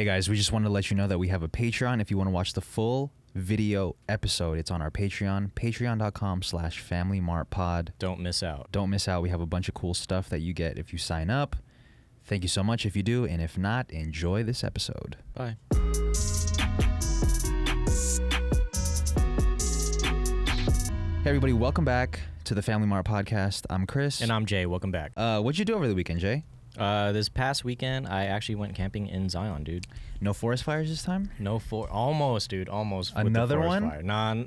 Hey guys, we just wanted to let you know that we have a Patreon. If you want to watch the full video episode, it's on our Patreon, patreon.com/FamilyMartPod. Don't miss out. Don't miss out. We have a bunch of cool stuff that you get if you sign up. Thank you so much if you do, and if not, enjoy this episode. Bye. Hey everybody, welcome back to the Family Mart Podcast. I'm Chris. And I'm Jay. Welcome back. What'd you do over the weekend, Jay? This past weekend, I actually went camping in Zion, dude. No forest fires this time? Almost, dude. Almost. Another with the forest one?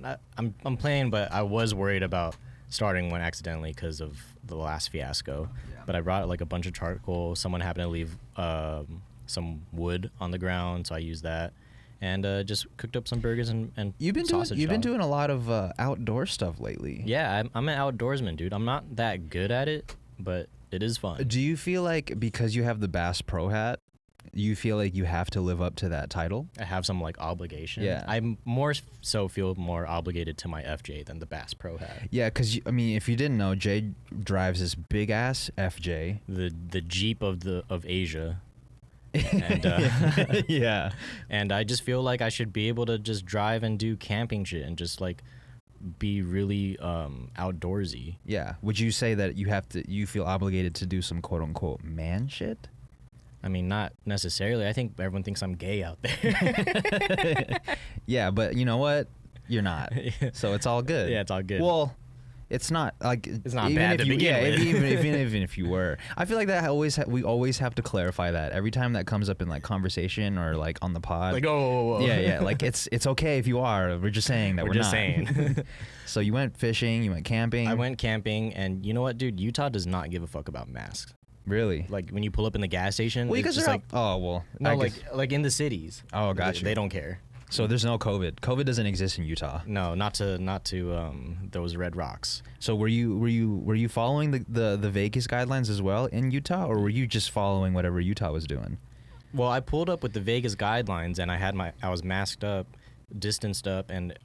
Fire. Nah, I'm playing, but I was worried about starting one accidentally because of the last fiasco. Yeah. But I brought like a bunch of charcoal. Someone happened to leave some wood on the ground, so I used that. And just cooked up some burgers and sausage. You've been doing a lot of outdoor stuff lately. Yeah, I'm an outdoorsman, dude. I'm not that good at it, but it is fun. Do you feel like because you have the Bass Pro hat, you feel like you have to live up to that title? I have some like obligation. Yeah. I more so feel more obligated to my FJ than the Bass Pro hat. Yeah, because I mean, if you didn't know, Jay drives this big ass FJ, the Jeep of Asia. And yeah, and I just feel like I should be able to just drive and do camping shit and just like be really outdoorsy. Yeah. Would you say that you feel obligated to do some quote unquote man shit? I mean, not necessarily. I think everyone thinks I'm gay out there. Yeah, but you know what? You're not. So it's all good. Yeah, it's all good. Well, it's not like it's not bad to begin with. even if you were. I feel like that we always have to clarify that every time that comes up in like conversation or like on the pod. Like, oh, yeah, like it's okay if you are. We're just saying that we're just not. saying. So you went fishing, you went camping. I went camping, and you know what, dude? Utah does not give a fuck about masks. Really? Like when you pull up in the gas station, well, it's just like well, no, like in the cities. Oh, gotcha. They don't care. So there's no COVID. COVID doesn't exist in Utah. No, not to those red rocks. So were you following the Vegas guidelines as well in Utah, or were you just following whatever Utah was doing? Well, I pulled up with the Vegas guidelines, and I was masked up, distanced up, and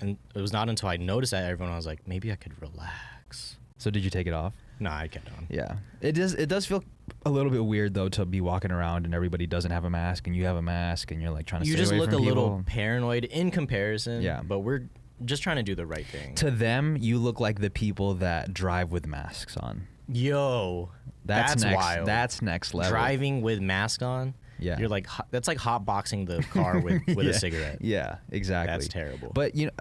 it was not until I noticed that everyone was like, maybe I could relax. So did you take it off? No, I kept on. Yeah, it does feel a little bit weird though to be walking around and everybody doesn't have a mask and you have a mask and you're like trying to. You stay just away look from a people. little paranoid in comparison. Yeah, but we're just trying to do the right thing. To them, you look like the people that drive with masks on. Yo, that's next, wild. That's next level. Driving with mask on. Yeah, you're like that's like hotboxing the car with yeah. a cigarette. Yeah, exactly. That's terrible. But you know,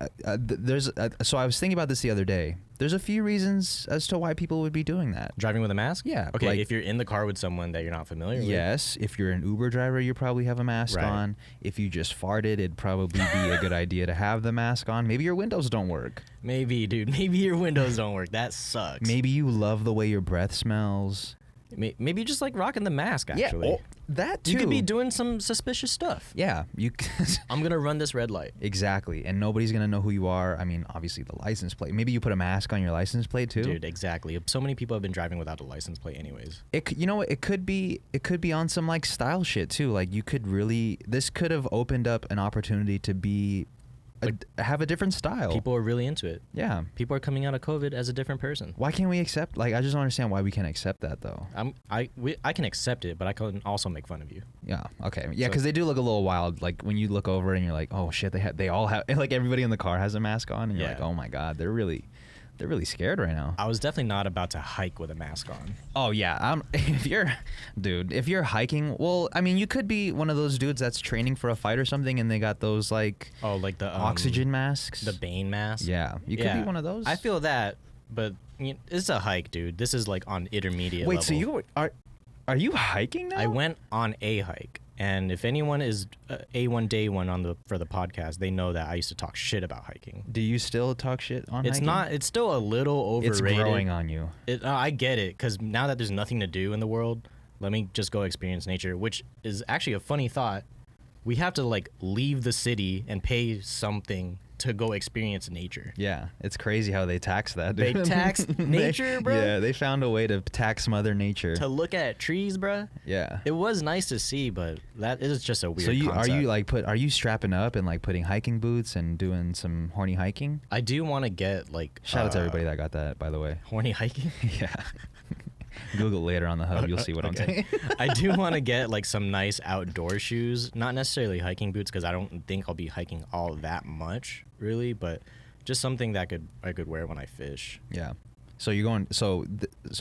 so I was thinking about this the other day. There's a few reasons as to why people would be doing that. Driving with a mask? Yeah. Okay, like, if you're in the car with someone that you're not familiar with. Yes. If you're an Uber driver, you probably have a mask on. If you just farted, it'd probably be a good idea to have the mask on. Maybe your windows don't work. Maybe, dude. Maybe your windows don't work. That sucks. Maybe you love the way your breath smells. Maybe you just like rocking the mask, actually. Yeah, that too. You could be doing some suspicious stuff. Yeah. I'm going to run this red light. Exactly. And nobody's going to know who you are. I mean, obviously the license plate. Maybe you put a mask on your license plate too. Dude, exactly. So many people have been driving without a license plate anyways. You know what? It could be on some like style shit too. Like this could have opened up an opportunity to be have a different style. People are really into it. Yeah. People are coming out of COVID as a different person. Why can't we accept? Like, I just don't understand why we can't accept that though. I can accept it, but I can also make fun of you. Yeah. Okay. Yeah, because they do look a little wild. Like when you look over and you're like, oh shit, they all have like everybody in the car has a mask on, and you're like, oh my god, they're really scared right now. I was definitely not about to hike with a mask on. Oh yeah, if you're hiking, well, I mean, you could be one of those dudes that's training for a fight or something, and they got those like the oxygen masks, the Bane mask. Yeah, you could be one of those. I feel that, but it's a hike, dude. This is like on intermediate. Wait, level. so you are you hiking now? I went on a hike. And if anyone is A1 Day One for the podcast, they know that I used to talk shit about hiking. Do you still talk shit on hiking? It's still a little overrated. It's growing on you. I get it, because now that there's nothing to do in the world, let me just go experience nature, which is actually a funny thought. We have to like leave the city and pay something to go experience nature. Yeah, it's crazy how they tax that, dude. They tax nature, bro? Yeah, they found a way to tax Mother Nature. To look at trees, bro? Yeah. It was nice to see, but that is just a weird concept. Are you strapping up and like putting hiking boots and doing some horny hiking? I do want to get like... Shout out to everybody that got that, by the way. Horny hiking? Yeah. Google later on the hub. You'll see what I'm saying. I do want to get like some nice outdoor shoes, not necessarily hiking boots, because I don't think I'll be hiking all that much, really, but just something that I could wear when I fish. Yeah. So you're going. So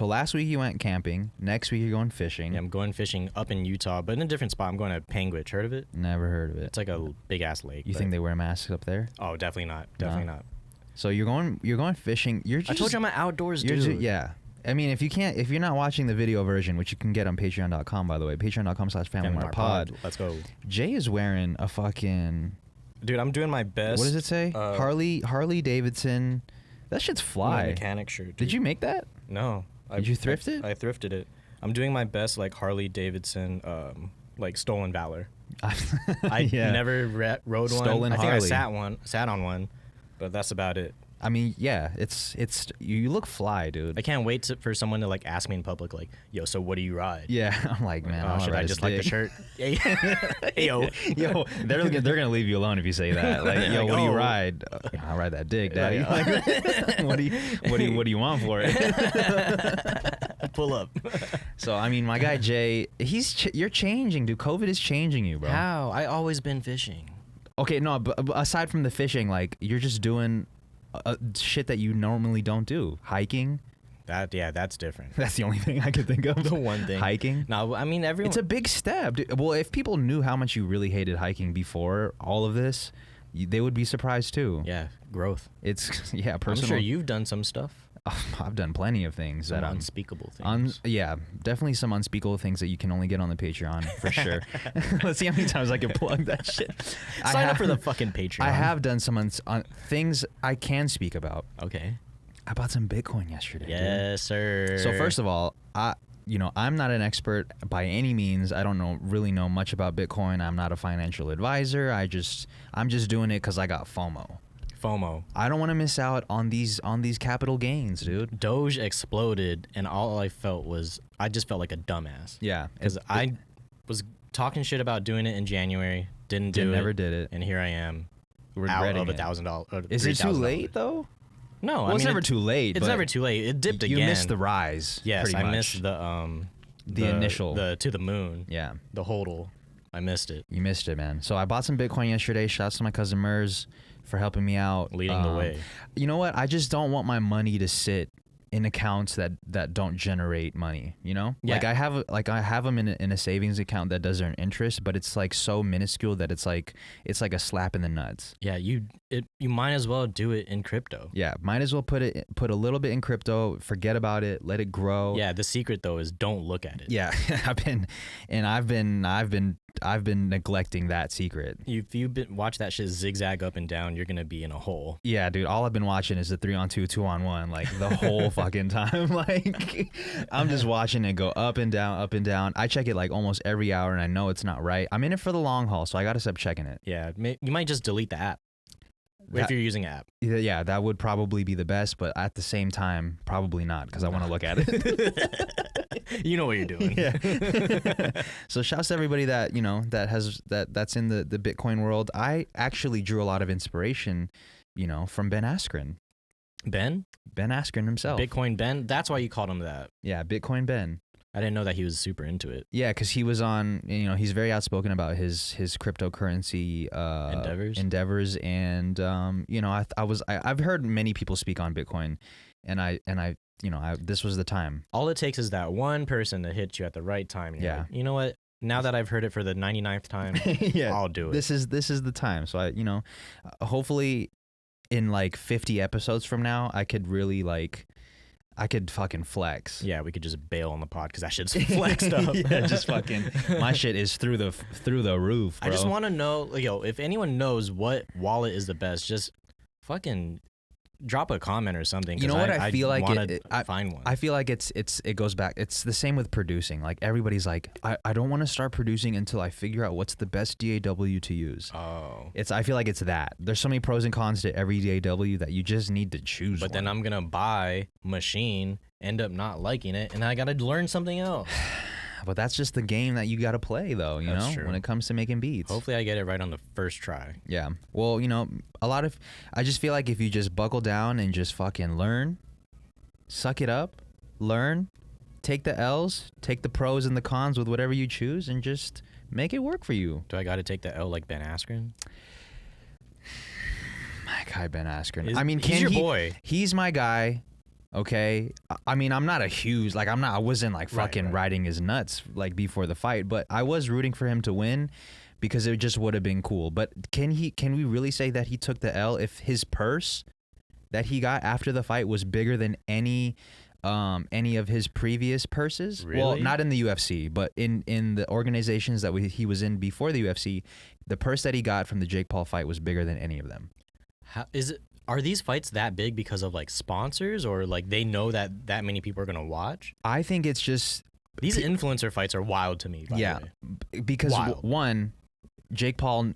last week you went camping. Next week you're going fishing. Yeah, I'm going fishing up in Utah, but in a different spot. I'm going to Panguitch. Heard of it? Never heard of it. It's like a big ass lake. You think they wear masks up there? Oh, definitely not. Definitely not. So you're going fishing. I told you I'm an outdoors dude. Yeah. I mean, if you're not watching the video version, which you can get on patreon.com, by the way, patreon.com/Family Mart Pod. Let's go. Jay is wearing a fucking. Dude, I'm doing my best. What does it say? Harley Davidson. That shit's fly. Mechanic shirt. Dude. Did you make that? No. Did you thrift it? I thrifted it. I'm doing my best, like Harley Davidson, like stolen valor. I never rode Stolen one. I Harley. think I sat on one, but that's about it. I mean, yeah, it's you look fly, dude. I can't wait for someone to like ask me in public, like, "Yo, so what do you ride?" Yeah, I'm like, man, should I just like the shirt? Hey, yo, they're gonna leave you alone if you say that. Like, yo, what do you ride? I ride that dick, daddy. What do you want for it? Pull up. So I mean, my guy Jay, you're changing, dude. COVID is changing you, bro. How? I always been fishing. Okay, no, but aside from the fishing, like you're just doing shit that you normally don't do. Hiking. That's different. That's the only thing I could think of. The one thing. Hiking. No, I mean everyone. It's a big step. Dude. Well, if people knew how much you really hated hiking before all of this, they would be surprised too. Yeah, growth. It's personal. I'm sure you've done some stuff. I've done plenty of things. Some unspeakable things. Definitely some unspeakable things that you can only get on the Patreon for sure. Let's see how many times I can plug that shit. Sign up for the fucking Patreon. I have done some things I can speak about. Okay. I bought some Bitcoin yesterday. Yes, sir. So first of all, I'm not an expert by any means. I don't really know much about Bitcoin. I'm not a financial advisor. I'm just doing it because I got FOMO. I don't want to miss out on these capital gains, dude. Doge exploded, and all I just felt like a dumbass. Yeah, because I was talking shit about doing it in January, never did it, and here I am, out of $1,000. Is it too late though? No, well, I mean, it's never too late. It's never too late. It dipped again. You missed the rise. Yes, I missed the initial to the moon. Yeah, the hodl. I missed it. You missed it, man. So I bought some Bitcoin yesterday. Shouts to my cousin Mers for helping me out, leading the way. You know what? I just don't want my money to sit in accounts that don't generate money. You know, yeah. I have them in a savings account that does earn interest, but it's like so minuscule that it's like a slap in the nuts. Yeah, you might as well do it in crypto. Yeah, might as well put a little bit in crypto, forget about it, let it grow. Yeah, the secret though is don't look at it. Yeah, I've been neglecting that secret. If you watch that shit zigzag up and down, you're gonna be in a hole. Yeah, dude. All I've been watching is the 3-on-2, 2-on-1, like the whole fucking time. Like I'm just watching it go up and down, up and down. I check it like almost every hour, and I know it's not right. I'm in it for the long haul, so I gotta stop checking it. Yeah, you might just delete the app if you're using an app. Yeah, that would probably be the best, but at the same time, probably not because I want to look at it. You know what you're doing. Yeah. So shouts to everybody that that's in the Bitcoin world. I actually drew a lot of inspiration, from Ben Askren. Ben Askren himself. Bitcoin Ben. That's why you called him that. Yeah, Bitcoin Ben. I didn't know that he was super into it. Yeah, because he was on. He's very outspoken about his cryptocurrency endeavors, and I've heard many people speak on Bitcoin, and this was the time. All it takes is that one person to hit you at the right time. Yeah. Like, you know what? Now that I've heard it for the 99th time, yeah, I'll do it. This is the time. So hopefully in like 50 episodes from now, I could really I could fucking flex. Yeah, we could just bail on the pod because that shit's flexed up. Yeah, just fucking. My shit is through the roof, bro. I just want to know, if anyone knows what wallet is the best, just fucking drop a comment or something. You know what I feel like? Find one. I feel like it goes back. It's the same with producing. Like everybody's like, I don't want to start producing until I figure out what's the best DAW to use. Oh. I feel like it's that. There's so many pros and cons to every DAW that you just need to choose. But then I'm gonna buy machine, end up not liking it, and I gotta learn something else. But that's just the game that you got to play, though, That's true. When it comes to making beats. Hopefully I get it right on the first try. Yeah. Well, I just feel like if you just buckle down and just fucking learn, suck it up, learn, take the L's, take the pros and the cons with whatever you choose, and just make it work for you. Do I got to take the L like Ben Askren? My guy Ben Askren. He's your boy. He's my guy. Okay. I'm not a huge I wasn't like fucking riding his nuts like before the fight, but I was rooting for him to win because it just would have been cool. But can we really say that he took the L if his purse that he got after the fight was bigger than any of his previous purses? Really? Well, not in the UFC, but in the organizations that he was in before the UFC, the purse that he got from the Jake Paul fight was bigger than any of them. Are these fights that big because of like sponsors, or like they know that many people are gonna watch? I think it's just these influencer fights are wild to me. By the way. Because one, Jake Paul,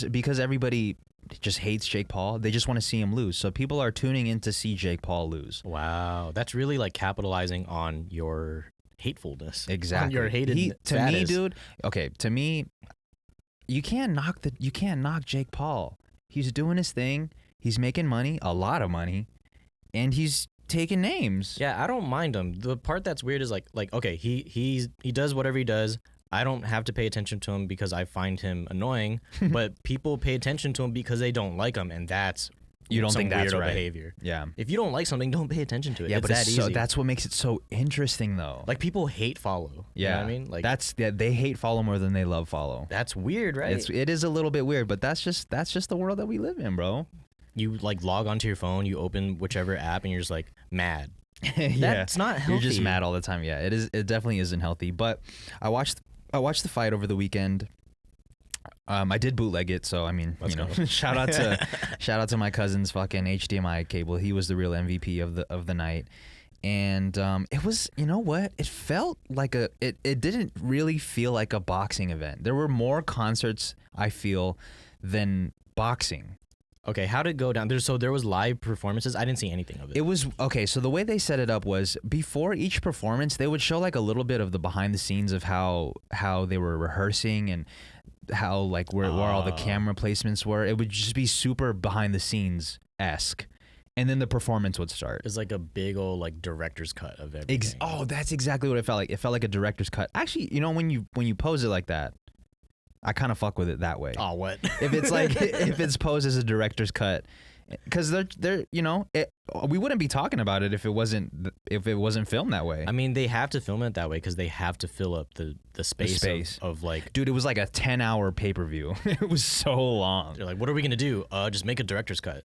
because everybody just hates Jake Paul, they just want to see him lose. So people are tuning in to see Jake Paul lose. Wow, that's really like capitalizing on your hatefulness. Exactly. On your hated status. To me, dude. Okay, to me, you can't knock Jake Paul. He's doing his thing. He's making money, a lot of money, and he's taking names. Yeah, I don't mind him. The part that's weird is like okay, he does whatever he does. I don't have to pay attention to him because I find him annoying, but people pay attention to him because they don't like him, and that's you don't think that's weirdo right. behavior. Yeah. If you don't like something, don't pay attention to it. Yeah, it's but that easy. that's what makes it so interesting, though. Like people hate follow. Yeah, you know what I mean, like they hate follow more than they love follow. That's weird, right? It is a little bit weird, but that's just the world that we live in, bro. You like log onto your phone, you open whichever app, and you're just like mad. Yeah. That's not healthy. You're just mad all the time. Yeah, it is. It definitely isn't healthy. But I watched the fight over the weekend. I did bootleg it, so I mean, shout out to my cousin's fucking HDMI cable. He was the real MVP of the night. And it was, you know what? It felt like it didn't really feel like a boxing event. There were more concerts, I feel, than boxing. Okay, how did it go down? There was live performances. I didn't see anything of it. It was okay. So the way they set it up was before each performance, they would show like a little bit of the behind the scenes of how they were rehearsing and how like where all the camera placements were. It would just be super behind the scenes esque, and then the performance would start. It's like a big old like director's cut of everything. That's exactly what it felt like. It felt like a director's cut. Actually, when you pose it like that, I kind of fuck with it that way. Oh, what? If it's like if it's posed as a director's cut, because they're we wouldn't be talking about it if it wasn't filmed that way. I mean, they have to film it that way because they have to fill up the space. Of like, dude, it was like a 10-hour pay-per-view. It was so long. They're like, what are we gonna do? Just make a director's cut.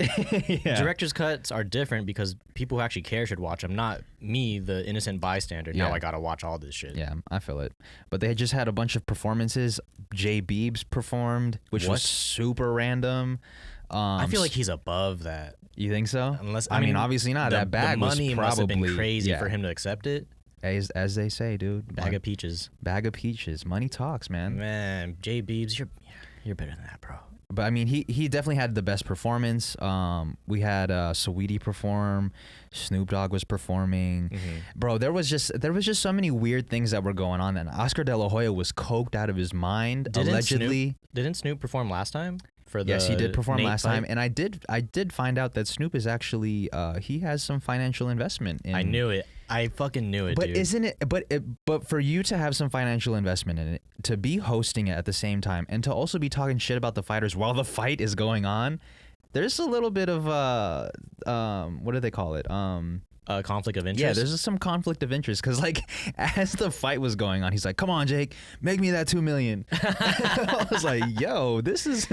Yeah. Director's cuts are different because people who actually care should watch them, not me, the innocent bystander. Yeah. Now I gotta watch all this shit. Yeah, I feel it. But they had just had a bunch of performances. Jay Beebs performed, which was super random. I feel like he's above that. You think so? Unless I mean, obviously not. That bag the money was probably must have been crazy for him to accept it. As they say, dude. Bag of peaches. Bag of peaches. Money talks, man. Man, Jay Beebs, you're better than that, bro. But I mean, he definitely had the best performance. We had Saweetie perform. Snoop Dogg was performing. Mm-hmm. Bro, there was just so many weird things that were going on. And Oscar De La Hoya was coked out of his mind, allegedly. Didn't Snoop perform last time? Yes, he did perform Nate last fight? time, and I did find out that Snoop is actually he has some financial investment in. I knew it. I fucking knew it. But dude. isn't it? But for you to have some financial investment in it, to be hosting it at the same time, and to also be talking shit about the fighters while the fight is going on, there's a little bit of what do they call it? Conflict of interest. Yeah, there's some conflict of interest because like as the fight was going on, he's like, "Come on, Jake, make me that $2 million." I was like, "Yo, this is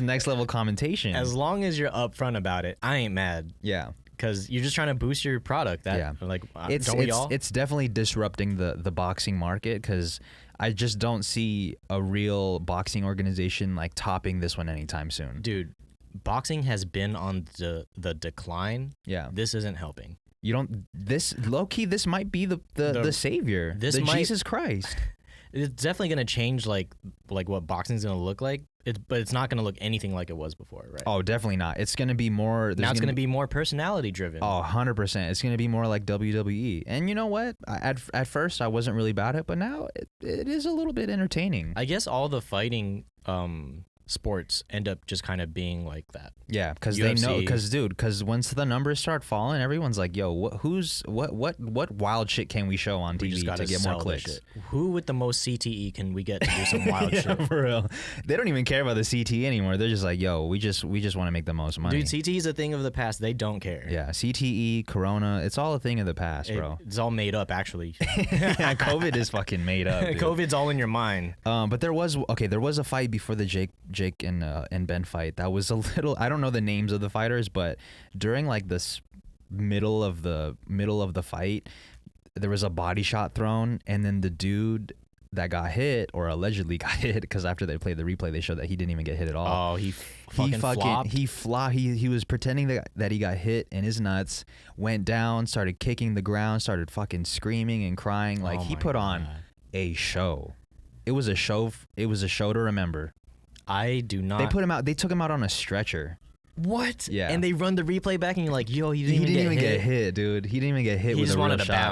next level commentation." As long as you're upfront about it, I ain't mad. Yeah. Because you're just trying to boost your product. It's definitely disrupting the boxing market because I just don't see a real boxing organization like topping this one anytime soon. Dude, boxing has been on the decline. Yeah. This isn't helping. This low key, this might be the savior. Jesus Christ. It's definitely gonna change like what boxing's gonna look like. But it's not gonna look anything like it was before, right? Oh, definitely not. It's gonna be more. Now it's gonna be more personality driven. Oh, 100%. It's gonna be more like WWE. And you know what? At first I wasn't really about it, but now it is a little bit entertaining. I guess all the fighting sports end up just kind of being like that. Yeah, because they know, because once the numbers start falling, everyone's like, yo, what wild shit can we show on TV to get more clicks? Who with the most CTE can we get to do some wild shit? For real. They don't even care about the CTE anymore. They're just like, yo, we just want to make the most money. Dude, CTE is a thing of the past. They don't care. Yeah, CTE, Corona, it's all a thing of the past, bro. It's all made up, actually. Yeah, COVID is fucking made up. Dude. COVID's all in your mind. But there was a fight before the Jake and Ben fight. That was a little. I don't know the names of the fighters, but during like this middle of the fight, there was a body shot thrown, and then the dude that got hit or allegedly got hit, because after they played the replay, they showed that he didn't even get hit at all. Oh, he flopped. He was pretending that he got hit in his nuts, went down, started kicking the ground, started fucking screaming and crying. Like he put on a show. It was a show. It was a show to remember. I do not. They put him out. They took him out on a stretcher. What? Yeah. And they run the replay back, and you're like, yo, he didn't even get hit, dude. He didn't even get hit with a real shot. He just wanted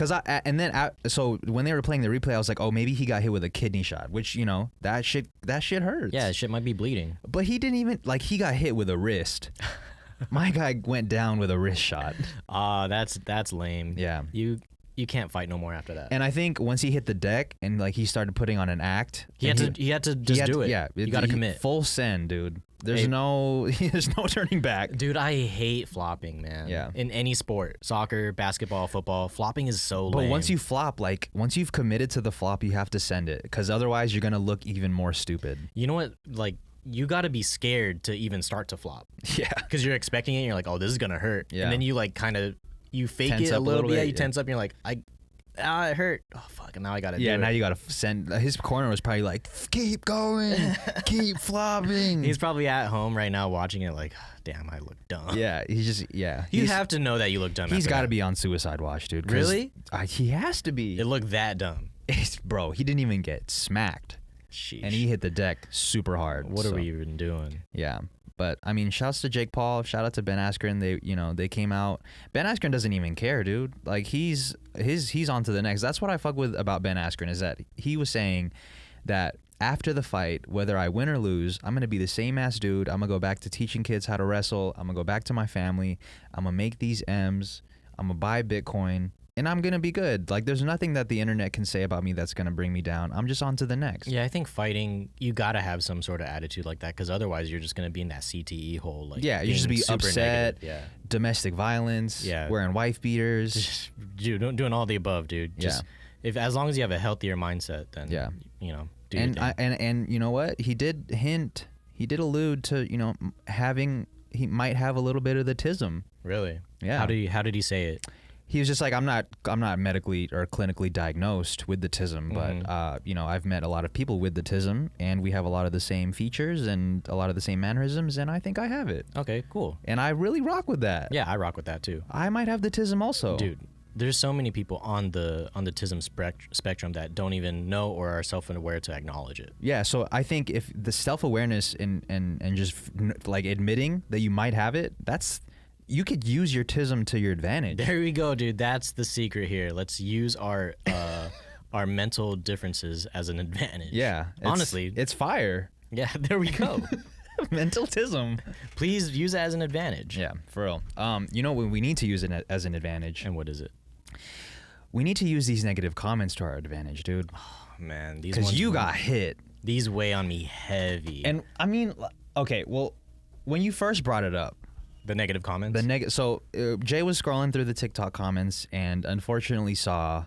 to bounce. So when they were playing the replay, I was like, oh, maybe he got hit with a kidney shot, which, you know, that shit hurts. Yeah, that shit might be bleeding. But he didn't even, like, he got hit with a wrist. My guy went down with a wrist shot. That's lame. Yeah. You can't fight no more after that. And I think once he hit the deck and like he started putting on an act, he had to do it. Yeah, you got to commit. Full send, dude. There's no turning back. Dude, I hate flopping, man. Yeah. In any sport, soccer, basketball, football, flopping is so lame. But once you flop, like once you've committed to the flop, you have to send it, because otherwise you're gonna look even more stupid. You know what? Like, you got to be scared to even start to flop. Yeah. Because you're expecting it, and you're like, oh, this is gonna hurt. Yeah. And then you like kind of fake tense it a little bit. Yeah, you yeah. tense up, and you're like, it hurt. Oh fuck! And now I gotta. Yeah, do now it. you gotta send. His corner was probably like, keep going, keep flopping. He's probably at home right now watching it, like, damn, I look dumb. Yeah, You have to know that you look dumb. He's got to be on suicide watch, dude. Really? He has to be. It looked that dumb. Bro, he didn't even get smacked. Sheesh. And he hit the deck super hard. What are we even doing? Yeah. But I mean, shouts to Jake Paul, shout out to Ben Askren. They came out. Ben Askren doesn't even care, dude. Like he's on to the next. That's what I fuck with about Ben Askren, is that he was saying that after the fight, whether I win or lose, I'm gonna be the same ass dude. I'm gonna go back to teaching kids how to wrestle. I'm gonna go back to my family. I'm gonna make these M's. I'm gonna buy Bitcoin. And I'm going to be good. Like, there's nothing that the internet can say about me that's going to bring me down. I'm just on to the next. Yeah, I think fighting, you got to have some sort of attitude like that, because otherwise you're just going to be in that CTE hole. Like, yeah, you just be upset, domestic violence, yeah, wearing wife beaters. Dude, doing all the above, dude. Just, as long as you have a healthier mindset, then, do your thing. And you know what? He did allude to, he might have a little bit of the tism. Really? Yeah. How did he say it? He was just like, I'm not medically or clinically diagnosed with the tism, but I've met a lot of people with the tism, and we have a lot of the same features and a lot of the same mannerisms, and I think I have it. Okay, cool. And I really rock with that. Yeah, I rock with that too. I might have the tism also. Dude, there's so many people on the tism spectrum that don't even know or are self-aware to acknowledge it. Yeah, so I think if the self-awareness and just like admitting that you might have it, you could use your tism to your advantage. There we go, dude. That's the secret here. Let's use our mental differences as an advantage. Yeah. Honestly. It's fire. Yeah, there we go. Mental tism. Please use it as an advantage. Yeah, for real. When we need to use it as an advantage. And what is it? We need to use these negative comments to our advantage, dude. Oh, man. Because you got hit. These weigh on me heavy. And, I mean, okay, well, when you first brought it up, the negative comments? So Jay was scrolling through the TikTok comments and unfortunately saw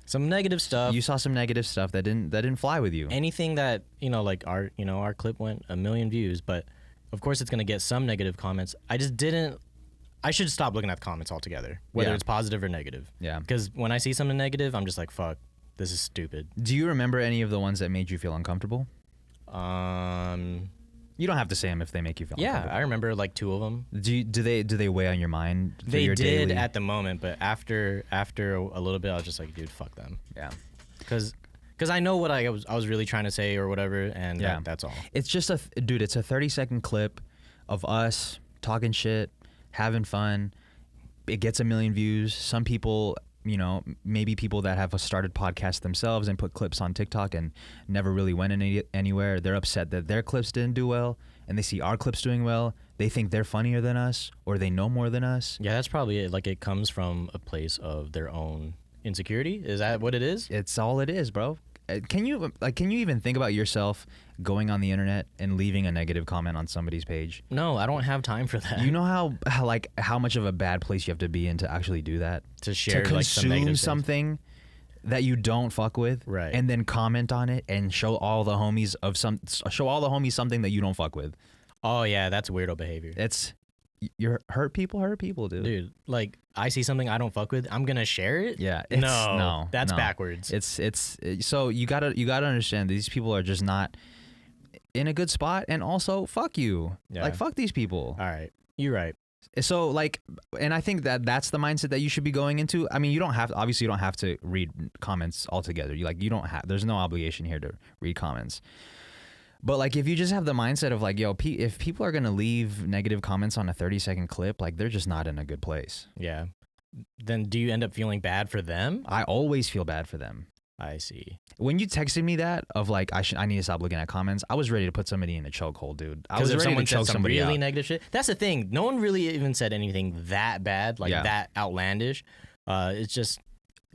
some negative stuff. You saw some negative stuff that didn't fly with you. Anything that, like our clip went 1 million views, but of course it's going to get some negative comments. I should stop looking at the comments altogether, whether it's positive or negative. Yeah. Because when I see something negative, I'm just like, fuck, this is stupid. Do you remember any of the ones that made you feel uncomfortable? You don't have to say them if they make you feel uncomfortable. Yeah, I remember like 2 of them. Do they weigh on your mind? They did at the moment, but after a little bit, I was just like, dude, fuck them. Yeah. Because I know what I was really trying to say or whatever, and that's all. It's just it's a 30-second clip of us talking shit, having fun. It gets 1 million views. Some people maybe people that have started podcasts themselves and put clips on TikTok and never really went anywhere. They're upset that their clips didn't do well, and they see our clips doing well. They think they're funnier than us, or they know more than us. Yeah, that's probably it. Like, it comes from a place of their own insecurity. Is that what it is? It's all it is, bro. Can you even think about yourself going on the internet and leaving a negative comment on somebody's page? No, I don't have time for that. You know how much of a bad place you have to be in to actually do that? To share, to consume something that you don't fuck with, right? And then comment on it and show all the homies something that you don't fuck with. Oh yeah, that's weirdo behavior. You're hurt people, dude. Dude, like, I see something I don't fuck with, I'm gonna share it. Yeah, that's backwards. So you gotta understand these people are just not in a good spot, and also fuck you. Yeah. Like, fuck these people. All right, you're right. So like, and I think that's the mindset that you should be going into. I mean, you don't have to read comments altogether. There's no obligation here to read comments. But like, if you just have the mindset of like, yo, if people are gonna leave negative comments on a 30-second clip, like, they're just not in a good place. Yeah. Then do you end up feeling bad for them? I always feel bad for them. I see. When you texted me that of like, I need to stop looking at comments, I was ready to put somebody in a chokehold, dude. I was ready to choke somebody really out. Negative shit. That's the thing. No one really even said anything that bad, like that outlandish. It's just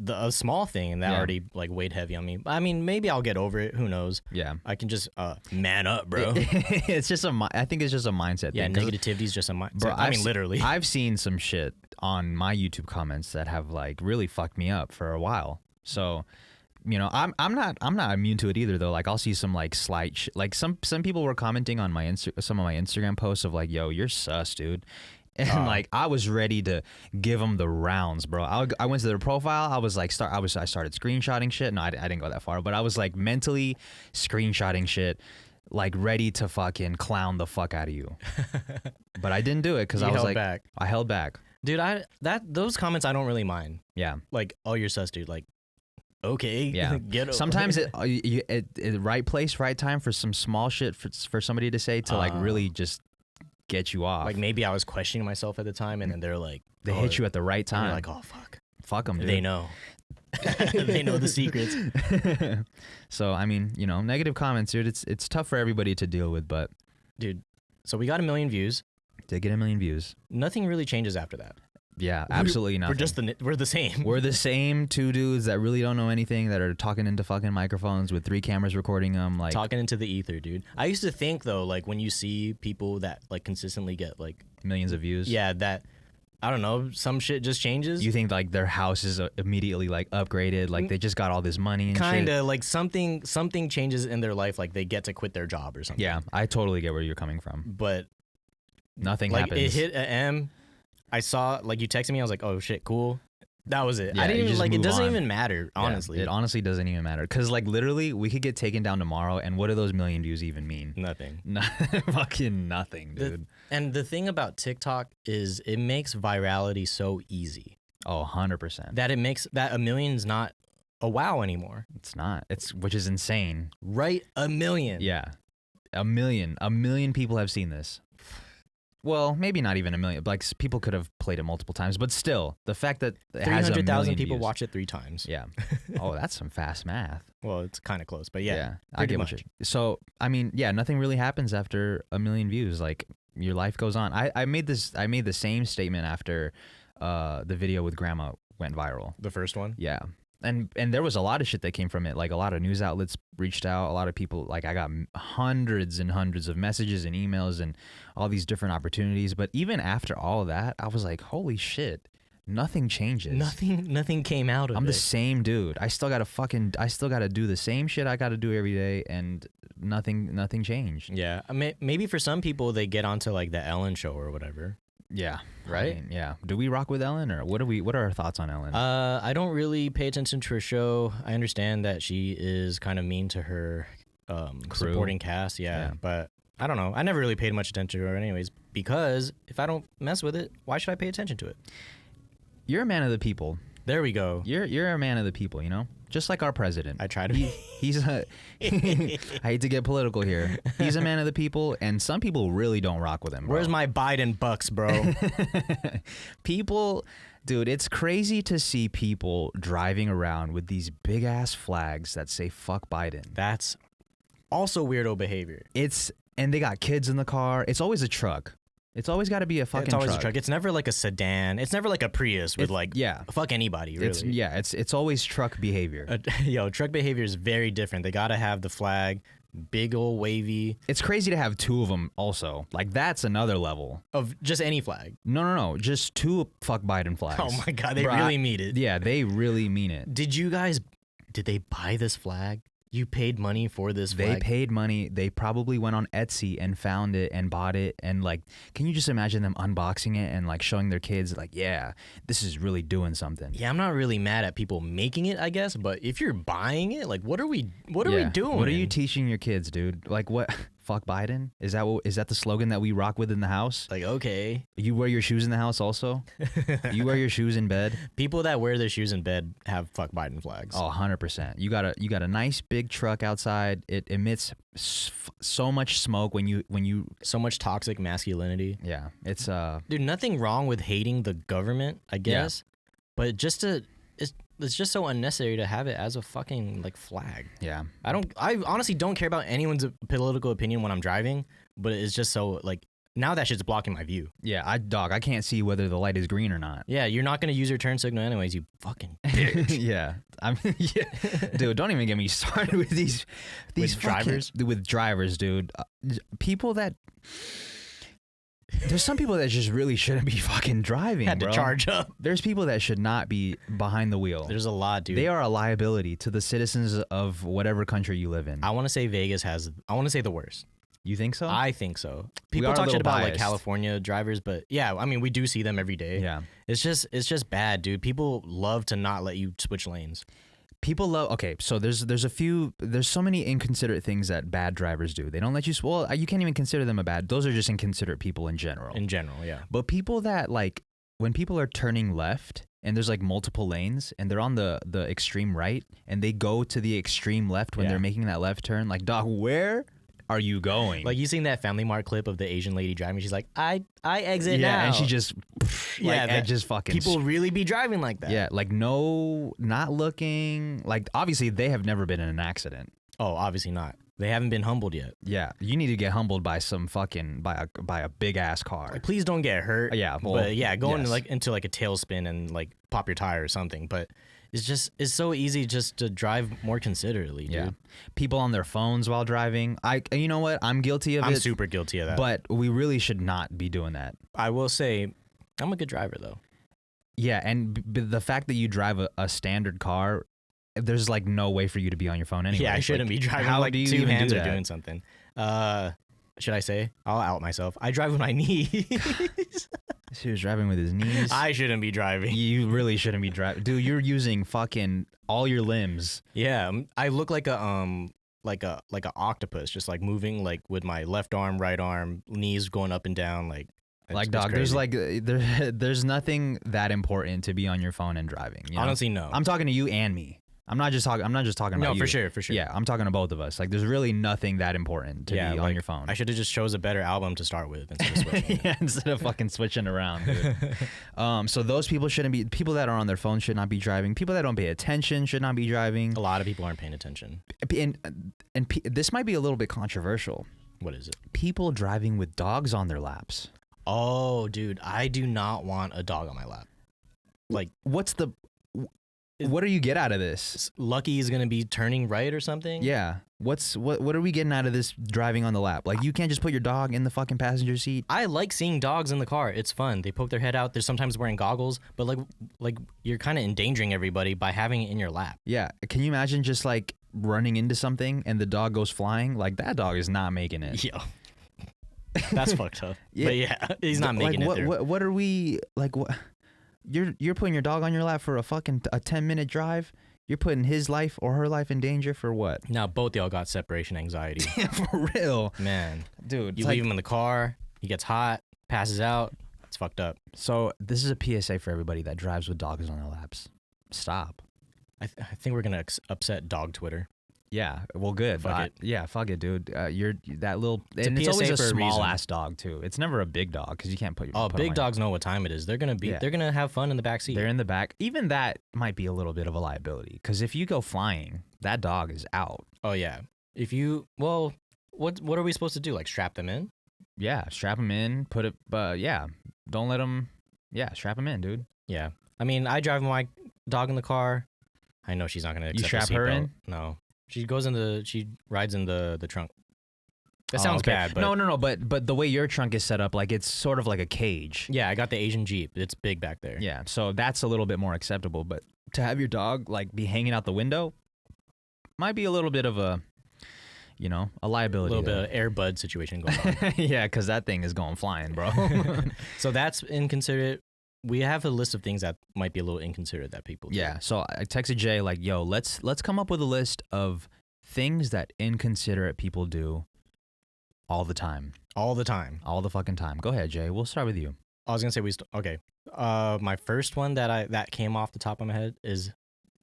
a small thing, and that already like weighed heavy on me. I mean, maybe I'll get over it. Who knows? Yeah, I can just man up, bro. It's just I think it's just a mindset thing. Yeah, negativity is just a mindset. Bro, I mean, literally. I've seen some shit on my YouTube comments that have like really fucked me up for a while. So, I'm not immune to it either, though. Like, I'll see some like slight shit. Like, some people were commenting on some of my Instagram posts of like, yo, you're sus, dude. And like, I was ready to give them the rounds, bro. I went to their profile. I was like, I started screenshotting shit. No, I didn't go that far, but I was like mentally screenshotting shit, like ready to fucking clown the fuck out of you. But I didn't do it because I was like, I held back. Dude, those comments I don't really mind. Yeah. Like, oh, you're sus, dude. Like, okay. Yeah. Sometimes it right place, right time for some small shit for somebody to say to like really just get you off. Like, maybe I was questioning myself at the time, and then they're like, they hit you at the right time. You're like, oh fuck them, dude. They know. They know the secrets. So I mean, negative comments, dude. It's tough for everybody to deal with, but dude. So we got 1 million views. Did get 1 million views. Nothing really changes after that. Yeah, absolutely nothing. We're the same. We're the same two dudes that really don't know anything, that are talking into fucking microphones with 3 cameras recording them, like talking into the ether, dude. I used to think though, like, when you see people that like consistently get like millions of views, yeah, that I don't know, some shit just changes. You think like their house is immediately like upgraded, like they just got all this money and kinda shit. Like something changes in their life, like they get to quit their job or something. Yeah, I totally get where you're coming from, but nothing like, happens. It hit an M. I saw, like, you texted me. I was like, oh shit, cool. That was it. Yeah, I didn't even like. It doesn't on. even matter, honestly. Yeah, it honestly doesn't even matter, because like literally we could get taken down tomorrow, and what do those 1 million views even mean? Nothing. Fucking nothing, dude. And the thing about TikTok is it makes virality so easy. Oh, 100%. That it makes that 1 million's not a wow anymore. It's not. Which is insane. Right? 1 million. Yeah. 1 million. 1 million people have seen this. Well, maybe not even 1 million. Like, people could have played it multiple times, but still, the fact that it has 300,000 people views. watch it 3 times. Yeah. Oh, that's some fast math. Well, it's kind of close, but yeah. I get much. So, I mean, yeah, nothing really happens after 1 million views. Like, your life goes on. I made the same statement after the video with Grandma went viral. The first one? Yeah. And there was a lot of shit that came from it. Like, a lot of news outlets reached out. A lot of people, like, I got hundreds and hundreds of messages and emails and all these different opportunities. But even after all of that, I was like, holy shit, nothing changes. Nothing came out of it. I'm the same dude. I still got to do the same shit I got to do every day, and nothing changed. Yeah. I mean, maybe for some people they get onto like the Ellen show or whatever. Yeah. Right? I mean, yeah. Do we rock with Ellen, or what are our thoughts on Ellen? I don't really pay attention to her show. I understand that she is kind of mean to her supporting cast. Yeah. But I don't know. I never really paid much attention to her anyways, because if I don't mess with it, why should I pay attention to it? You're a man of the people. There we go. You're a man of the people, you know? just like our president. I try to be. He's a. I hate to get political here. He's a man of the people, and some people really don't rock with him. Bro. Where's my Biden bucks, bro? People, dude, it's crazy to see people driving around with these big ass flags that say "fuck Biden." That's also weirdo behavior. And they got kids in the car. It's always a truck. It's always got to be a fucking It's always truck. a truck. It's never like a sedan. It's never like a Prius with fuck anybody, really. It's always truck behavior. Truck behavior is very different. They got to have the flag, big old wavy. It's crazy to have two of them also. Like, that's another level. Of just any flag. No. Just two fuck Biden flags. Oh my God, they really mean it. Yeah, they really mean it. Did they buy this flag? You paid money for this flag? They paid money. They probably went on Etsy and found it and bought it. And like, can you just imagine them unboxing it and like showing their kids like, yeah, this is really doing something. Yeah, I'm not really mad at people making it, I guess. But if you're buying it, like, what are we doing? What are you teaching your kids, dude? Like, what? Fuck Biden? Is that the slogan that we rock with in the house? Like, okay. You wear your shoes in the house also? You wear your shoes in bed? People that wear their shoes in bed have fuck Biden flags. Oh, 100%. You got a nice big truck outside. It emits so much smoke when you so much toxic masculinity. Yeah. It's dude, nothing wrong with hating the government, I guess. Yeah. But it's just so unnecessary to have it as a fucking like flag. Yeah. I honestly don't care about anyone's political opinion when I'm driving, but it's just so like now that shit's blocking my view. Yeah, I can't see whether the light is green or not. Yeah, you're not gonna use your turn signal anyways, you fucking bitch. Yeah. Dude, don't even get me started with these drivers. With drivers, dude. People that there's some people that just really shouldn't be fucking driving, Had to bro. charge up. There's people that should not be behind the wheel. There's a lot, dude. They are a liability to the citizens of whatever country you live in. I want to say I want to say the worst. You think so? I think so. People talk shit about biased. like California drivers, but yeah, I mean, we do see them every day. Yeah. It's just bad, dude. People love to not let you switch lanes. People love. Okay, so there's so many inconsiderate things that bad drivers do. They don't let you. Well, you can't even consider them a bad. Those are just inconsiderate people in general. In general, yeah. But people that like when people are turning left and there's like multiple lanes and they're on the extreme right and they go to the extreme left when they're making that left turn. Like, dog, where are you going? Like, you seen that Family Mart clip of the Asian lady driving? She's like, I exit now. Yeah, and she just just fucking. People really be driving like that. Yeah, like no, not looking. Like, obviously they have never been in an accident. Oh, obviously not. They haven't been humbled yet. Yeah, you need to get humbled by some fucking by a big ass car. Like, please don't get hurt. Yeah, well, but yeah, go into like a tailspin and like pop your tire or something. But it's so easy just to drive more considerately, dude. Yeah. People on their phones while driving. You know what? I'm guilty of it. I'm super guilty of that. But we really should not be doing that. I will say, I'm a good driver though. Yeah, and the fact that you drive a standard car, there's like no way for you to be on your phone anyway. Yeah, I shouldn't be driving. How like do you two even hands do are that? doing something. Should I say? I'll out myself. I drive with my knees. He was driving with his knees. I shouldn't be driving. You really shouldn't be driving, dude. You're using fucking all your limbs. Yeah, I look like a octopus, just like moving like with my left arm, right arm, knees going up and down, like dog. There's like there's nothing that important to be on your phone and driving. You know? Honestly, no. I'm talking to you and me. I'm not just talking about no, you. for sure. Yeah, I'm talking to both of us. Like, there's really nothing that important to be on your phone. I should have just chose a better album to start with instead of switching. Yeah, instead of fucking switching around, dude. So those people shouldn't be. People that are on their phone should not be driving. People that don't pay attention should not be driving. A lot of people aren't paying attention. And this might be a little bit controversial. What is it? People driving with dogs on their laps. Oh, dude, I do not want a dog on my lap. Like, what do you get out of this? Lucky is gonna be turning right or something. Yeah. What are we getting out of this driving on the lap? Like, you can't just put your dog in the fucking passenger seat. I like seeing dogs in the car. It's fun. They poke their head out. They're sometimes wearing goggles, but like you're kind of endangering everybody by having it in your lap. Yeah. Can you imagine just like running into something and the dog goes flying? Like, that dog is not making it. Yo. That's fucked up. Yeah. But yeah, he's not making it through. What are we like? What? You're putting your dog on your lap for a 10-minute drive. You're putting his life or her life in danger for what? Now both y'all got separation anxiety. For real, man, dude. You leave him in the car. He gets hot, passes out. It's fucked up. So this is a PSA for everybody that drives with dogs on their laps. Stop. I think we're gonna upset dog Twitter. Yeah, well, good. Fuck it. Yeah, fuck it, dude. You're that little, and it's PSA always a for a small reason. ass dog too. It's never a big dog because you can't put. Oh, put big them on dogs know what time it is. They're gonna have fun in the back seat. They're in the back. Even that might be a little bit of a liability because if you go flying, that dog is out. Oh yeah. What are we supposed to do? Like strap them in? Yeah, strap them in. Put it. Yeah, don't let them. Yeah, strap them in, dude. Yeah. I mean, I drive my dog in the car. I know she's not gonna accept strap a her seatbelt. in? No. She rides in the trunk. That sounds bad, but no. But the way your trunk is set up, like it's sort of like a cage. yeah, I got the Asian Jeep. It's big back there. Yeah, so that's a little bit more acceptable. But to have your dog like be hanging out the window might be a little bit of a, a liability. A little bit of Air Bud situation going on. Yeah, because that thing is going flying, bro. So that's inconsiderate. We have a list of things that might be a little inconsiderate that people do. Yeah, so I texted Jay like, yo, let's come up with a list of things that inconsiderate people do all the time. All the time. All the fucking time. Go ahead, Jay. We'll start with you. I was gonna say okay. My first one that came off the top of my head is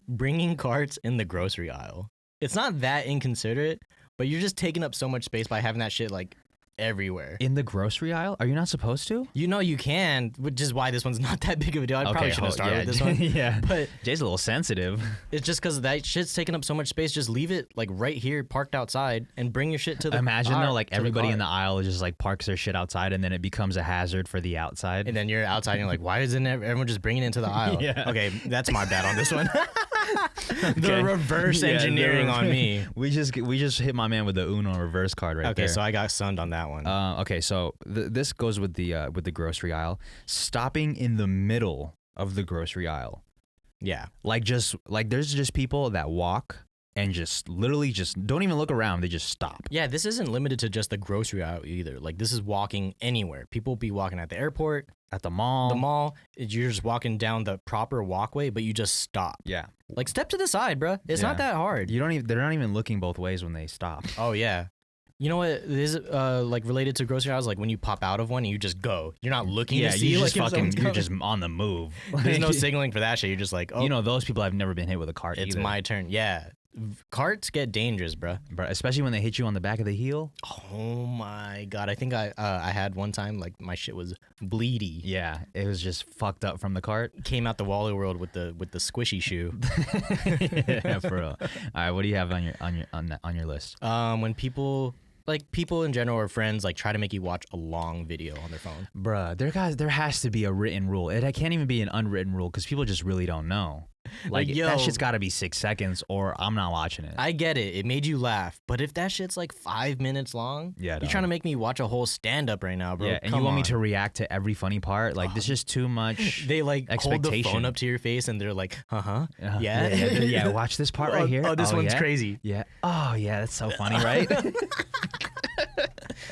bringing carts in the grocery aisle. It's not that inconsiderate, but you're just taking up so much space by having that shit like everywhere. In the grocery aisle? Are you not supposed to? You can, which is why this one's not that big of a deal. I probably shouldn't have started with this one. Yeah. But Jay's a little sensitive. it's just because that shit's taking up so much space. Just leave it like right here, parked outside, and bring your shit to the Imagine car, though, like to everybody in the car. aisle just like parks their shit outside and then it becomes a hazard for the outside. And then you're outside and you're like, why isn't everyone just bringing it into the aisle? Yeah. Okay, that's my bad on this one. Okay. The reverse Yeah, engineering on me. We just hit my man with the Uno reverse card right there. Okay, so I got sunned on that one. Okay, so this goes with the grocery aisle. Stopping in the middle of the grocery aisle. Yeah. Like there's just people that walk and just literally just don't even look around. They just stop. Yeah, this isn't limited to just the grocery aisle either. Like this is walking anywhere. People be walking at the airport, At the mall. the mall. You're just walking down the proper walkway, but you just stop. Yeah. Like step to the side, bruh. It's not that hard. They're not even looking both ways when they stop. Oh yeah. You know what is like related to grocery aisles? Like when you pop out of one and you just go. You're not looking to see. you like, just if fucking someone's you're coming. just on the move. There's no signaling for that shit. You're just like, oh, those people have never been hit with a cart. it's either. my turn. Yeah. Carts get dangerous, bruh. Bro, especially when they hit you on the back of the heel. Oh my god! I think I had one time like my shit was bleedy. Yeah, it was just fucked up from the cart. Came out the Wally World with the squishy shoe. Yeah, for real. All right, what do you have on your list? When people in general or friends like try to make you watch a long video on their phone. Bruh, there has to be a written rule. It can't even be an unwritten rule because people just really don't know. Like yo, that shit's got to be 6 seconds or I'm not watching it. I get it. It made you laugh. But if that shit's like 5 minutes long, Yeah, you're dog. trying to make me watch a whole stand-up right now, bro. Yeah, and Come you want me on. to react to every funny part? Like this is just too much. They like hold the expectation. phone up to your face and they're like, yeah. Yeah. Watch this part right here. Oh, this one's yeah? crazy. Yeah. Oh yeah, that's so funny, right?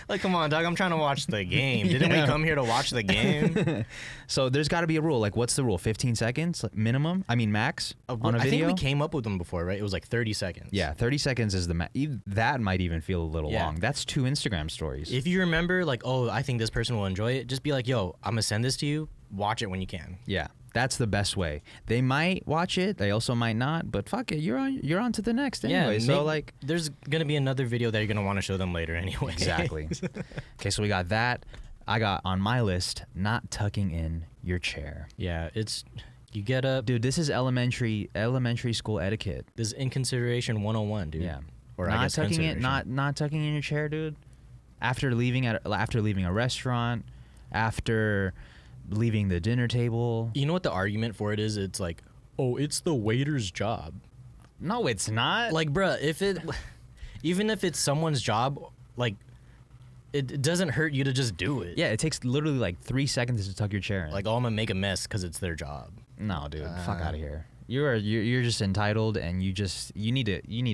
Like, come on, dog. I'm trying to watch the game. Didn't we come here to watch the game? So there's got to be a rule. Like, what's the rule? 15 seconds minimum? I mean, max on a I video. think we came up with them before, right? It was like 30 seconds. Yeah, 30 seconds is the max. That might even feel a little Yeah. long. That's 2 Instagram stories. If you remember, like, oh, I think this person will enjoy it, just be like, yo, I'm gonna send this to you. Watch it when you can. Yeah, that's the best way. They might watch it. They also might not. But fuck it, you're on to the next anyway. So like, there's gonna be another video that you're gonna want to show them later anyway. exactly. Okay, so we got that. I got on my list not tucking in your chair. Yeah, it's you get up, Dude, this is elementary school etiquette. this is inconsideration 101, dude. Yeah. Or not I guess tucking it, consideration. not tucking in your chair, dude. After leaving a restaurant, after leaving the dinner table. You know what the argument for it is? It's like, oh, it's the waiter's job. No, it's not. Like, bruh, even if it's someone's job, like, it doesn't hurt you to just do it. Yeah, it takes literally like 3 seconds to tuck your chair in. Like, oh, I'm gonna make a mess because it's their job. no, dude, fuck out of here. You're just entitled, and you need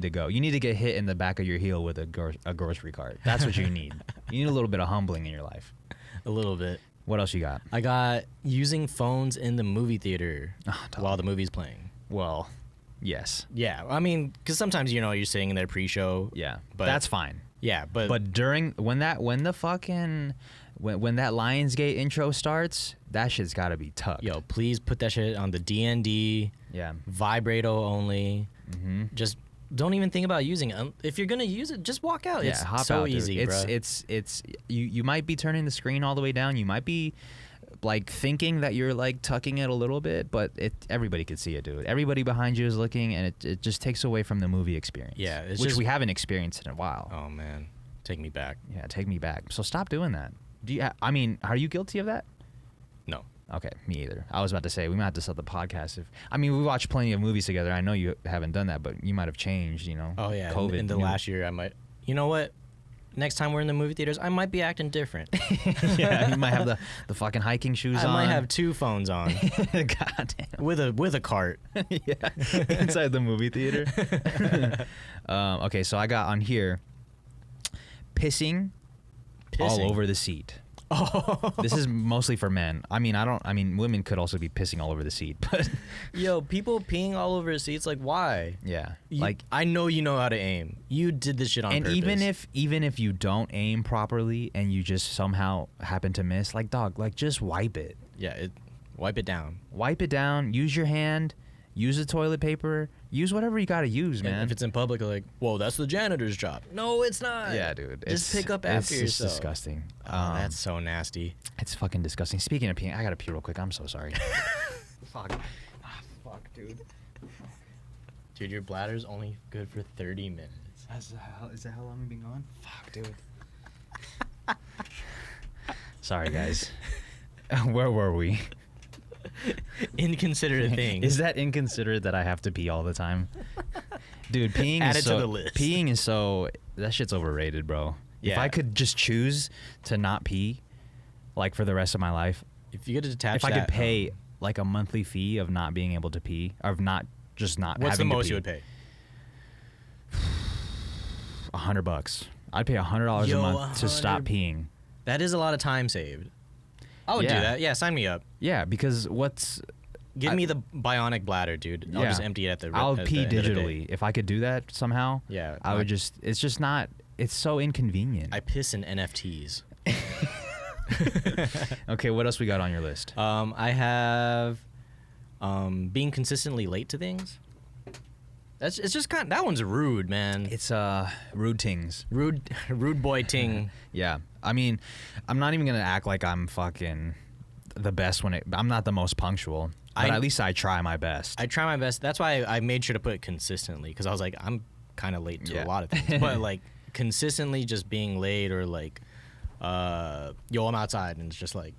to go. You need to get hit in the back of your heel with a grocery cart. That's what you need. You need a little bit of humbling in your life. A little bit. What else you got? I got using phones in the movie theater Oh, dog. while the movie's playing. Well, yes, Yeah, I mean, because sometimes you're sitting in there pre-show. yeah, But- that's fine. Yeah, but But during when When that Lionsgate intro starts, that shit's got to be tucked. Yo, please put that shit on the DND. Yeah. Vibrato only. Just don't even think about using it. If you're gonna use it, just walk out. It's so easy, bro. It's you might be turning the screen all the way down. You might be like thinking that you're like tucking it a little bit, but everybody could see it, dude. Everybody behind you is looking, and it just takes away from the movie experience. Yeah, which we haven't experienced in a while. Oh man, take me back. Yeah, take me back. So stop doing that. I mean, are you guilty of that? No. Okay, me either. I was about to say we might have to start the podcast. We watched plenty of movies together. I know you haven't done that, but you might have changed. Oh yeah, COVID. In the last year, I might. You know what? Next time we're in the movie theaters, I might be acting different. Yeah, you might have the fucking hiking shoes on. I might have 2 phones on. God damn. With a cart. Yeah, inside the movie theater. Okay, so I got on here pissing all over the seat. Oh. This is mostly for men. I mean, women could also be pissing all over the seat, but yo, people peeing all over seats, like why? Yeah, I know you know how to aim. You did this shit on purpose. And even if you don't aim properly and you just somehow happen to miss, like dog, like just wipe it. Yeah, wipe it down. Wipe it down. Use your hand. Use the toilet paper. Use whatever you gotta use, man. And if it's in public, like, whoa, that's the janitor's job. No, it's not. Yeah, dude. Just pick up after yourself. It's disgusting. Oh, that's so nasty. It's fucking disgusting. Speaking of peeing, I gotta pee real quick. I'm so sorry. Fuck. Fuck, dude. Dude, your bladder's only good for 30 minutes. Is that how long we've been gone? Fuck, dude. Sorry, guys. Where were we? Inconsiderate things. Is that inconsiderate that I have to pee all the time? Dude, peeing Add is it so, to the list. Peeing is so, that shit's overrated, bro. Yeah. If I could just choose to not pee, like for the rest of my life, if you get to detach if I could pay like a monthly fee of not being able to pee, or of not what's having the to pee. most you would pay? $100. I'd pay $100 a month to stop peeing. That is a lot of time saved. I would do that. Yeah, sign me up. Yeah, because Give me the bionic bladder, dude. I'll just empty it at the I'll pee the digitally. If I could do that somehow, yeah, I would just, it's just not, it's so inconvenient. I piss in NFTs. Okay, what else we got on your list? I have being consistently late to things. It's just that one's rude, man. It's rude tings. Rude boy ting. Yeah. I mean, I'm not even gonna act like I'm fucking the best I'm not the most punctual, but at least I try my best. I try my best. That's why I made sure to put consistently, because I was like, I'm kind of late to a lot of things, but like consistently just being late, or like, yo, I'm outside, and it's just like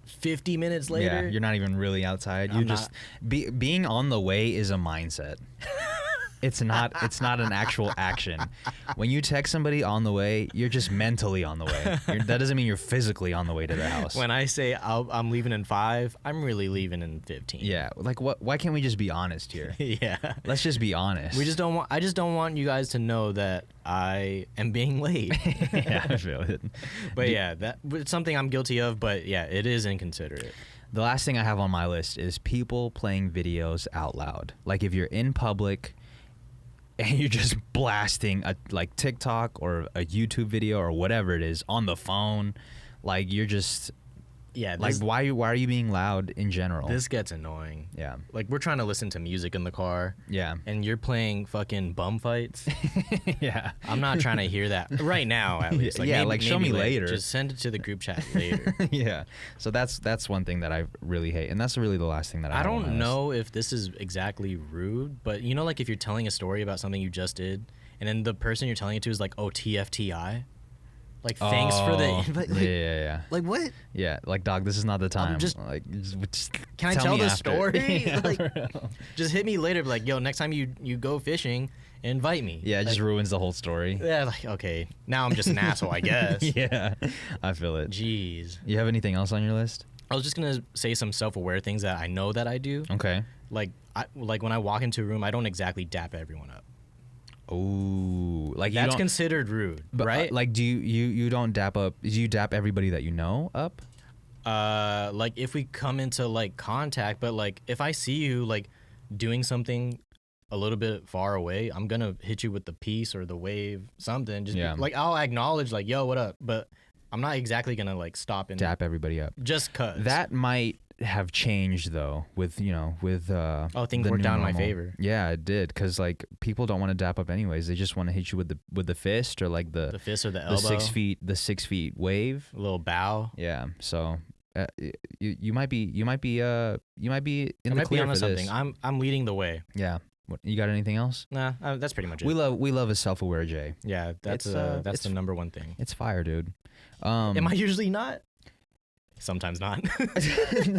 50 minutes later. Yeah, you're not even really outside. You're just being on the way is a mindset. It's not an actual action. When you text somebody on the way, you're just mentally on the way. That doesn't mean you're physically on the way to their house. When I say I'm leaving in 5, I'm really leaving in 15. Yeah, like why can't we just be honest here? Yeah. Let's just be honest. I just don't want you guys to know that I am being late. Yeah, I feel it. But it's something I'm guilty of, but yeah, it is inconsiderate. The last thing I have on my list is people playing videos out loud. Like if you're in public and you're just blasting like TikTok or a YouTube video or whatever it is on the phone, like you're just why are you being loud in general? This gets annoying. Yeah. Like we're trying to listen to music in the car. Yeah. And you're playing fucking bum fights. Yeah. I'm not trying to hear that right now, at least. Like, maybe show me later. Just send it to the group chat later. Yeah. So that's one thing that I really hate, and that's really the last thing that I don't know if this is exactly rude, but you know, like if you're telling a story about something you just did, and then the person you're telling it to is like, oh, TFTI. Like, thanks for the... Yeah. Like, what? Yeah, like, dog, this is not the time. Just can I tell tell the after. story? Yeah, like, just hit me later. Be like, yo, next time you go fishing, invite me. Yeah, it just ruins the whole story. Yeah, like, okay. Now I'm just an asshole, I guess. Yeah, I feel it. Jeez. You have anything else on your list? I was just going to say some self-aware things that I know that I do. Okay. Like when I walk into a room, I don't exactly dap everyone up. Oh, like that's considered rude, right? Like, do you don't dap up? Do you dap everybody that you know up? Like if we come into like contact, but like if I see you like doing something a little bit far away, I'm gonna hit you with the peace or the wave, something. Just like I'll acknowledge like, yo, what up? But I'm not exactly gonna like stop and dap everybody up. Just cause That might have changed though with things worked out in my favor. Yeah, it did, because like people don't want to dap up anyways. They just want to hit you with the fist, or like the fist or the elbow, the 6 feet wave, a little bow. Yeah, so you might be in the clear for something. this. I'm leading the way. Yeah. What, you got anything else? Nah, that's pretty much it. We love a self-aware Jay. Yeah, that's the number one thing. It's fire, dude. Am I usually not? Sometimes not.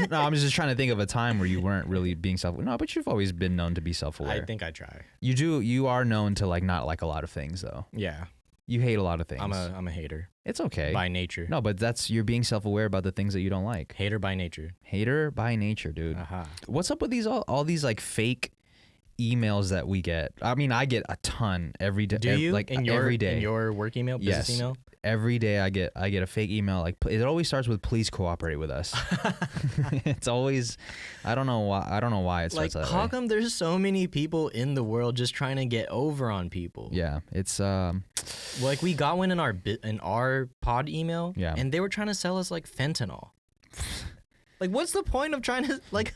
No, I'm just trying to think of a time where you weren't really being No, but you've always been known to be self-aware. I think I try. You are known to like not like a lot of things though. Yeah. You hate a lot of things. I'm a hater. It's okay. By nature. No, but you're being self-aware about the things that you don't like. Hater by nature. Hater by nature, dude. What's up with these all these like fake emails that we get? I mean, I get a ton every day. Do you? Like every day? In your work email, business email? Every day I get a fake email. Like, it always starts with "Please cooperate with us." It's always, I don't know why it starts like, that how way. come there's so many people in the world just trying to get over on people? Yeah, it's like we got one in our pod email. Yeah, and they were trying to sell us like fentanyl. Like, what's the point of trying to, like,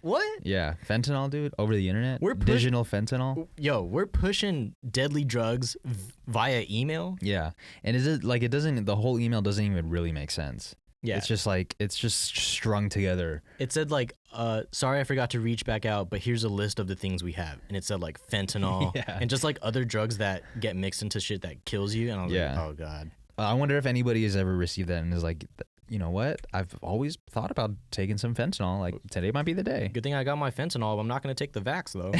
what? Yeah, fentanyl, dude, over the internet. Digital fentanyl. Yo, we're pushing deadly drugs via email. Yeah, and the whole email doesn't even really make sense. Yeah, it's just strung together. It said like, sorry, I forgot to reach back out, but here's a list of the things we have, and it said like fentanyl and just like other drugs that get mixed into shit that kills you. And I was like, oh god. I wonder if anybody has ever received that and is like, you know what? I've always thought about taking some fentanyl. Like, today might be the day. Good thing I got my fentanyl. But I'm not going to take the vax, though.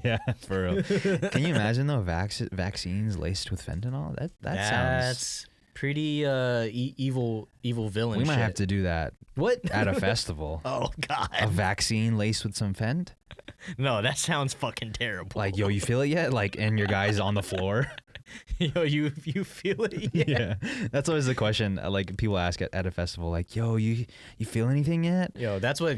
Yeah, for real. Can you imagine, though, vaccines laced with fentanyl? That's sounds pretty evil villain We might shit. have to do that. What? At a festival. Oh, God. A vaccine laced with some fent? No, that sounds fucking terrible. Like, yo, you feel it yet? Like, and your guy's on the floor? Yo, you feel it yet? Yeah. That's always the question, like, people ask at a festival, like, yo, you feel anything yet? Yo, that's what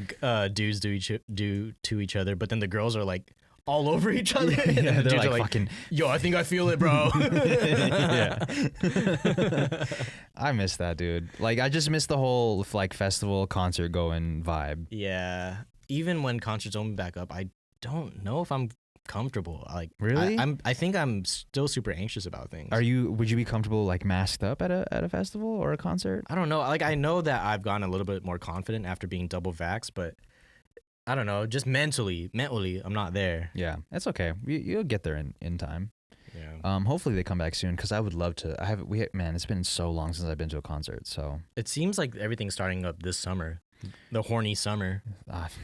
dudes do to each other, but then the girls are, like, all over each other. Yeah, they're like, fucking, yo, I think I feel it, bro. Yeah. I miss that, dude. Like, I just miss the whole like festival concert going vibe. Yeah. Even when concerts open back up, I don't know if I'm comfortable. Like, really? I think I'm still super anxious about things. Would you be comfortable like masked up at a festival or a concert? I don't know. Like, I know that I've gotten a little bit more confident after being double vaxxed, but I don't know, just mentally, I'm not there. Yeah, that's okay. You'll get there in time. Yeah. Hopefully they come back soon, because I would love to. Man, it's been so long since I've been to a concert. So it seems like everything's starting up this summer, the horny summer.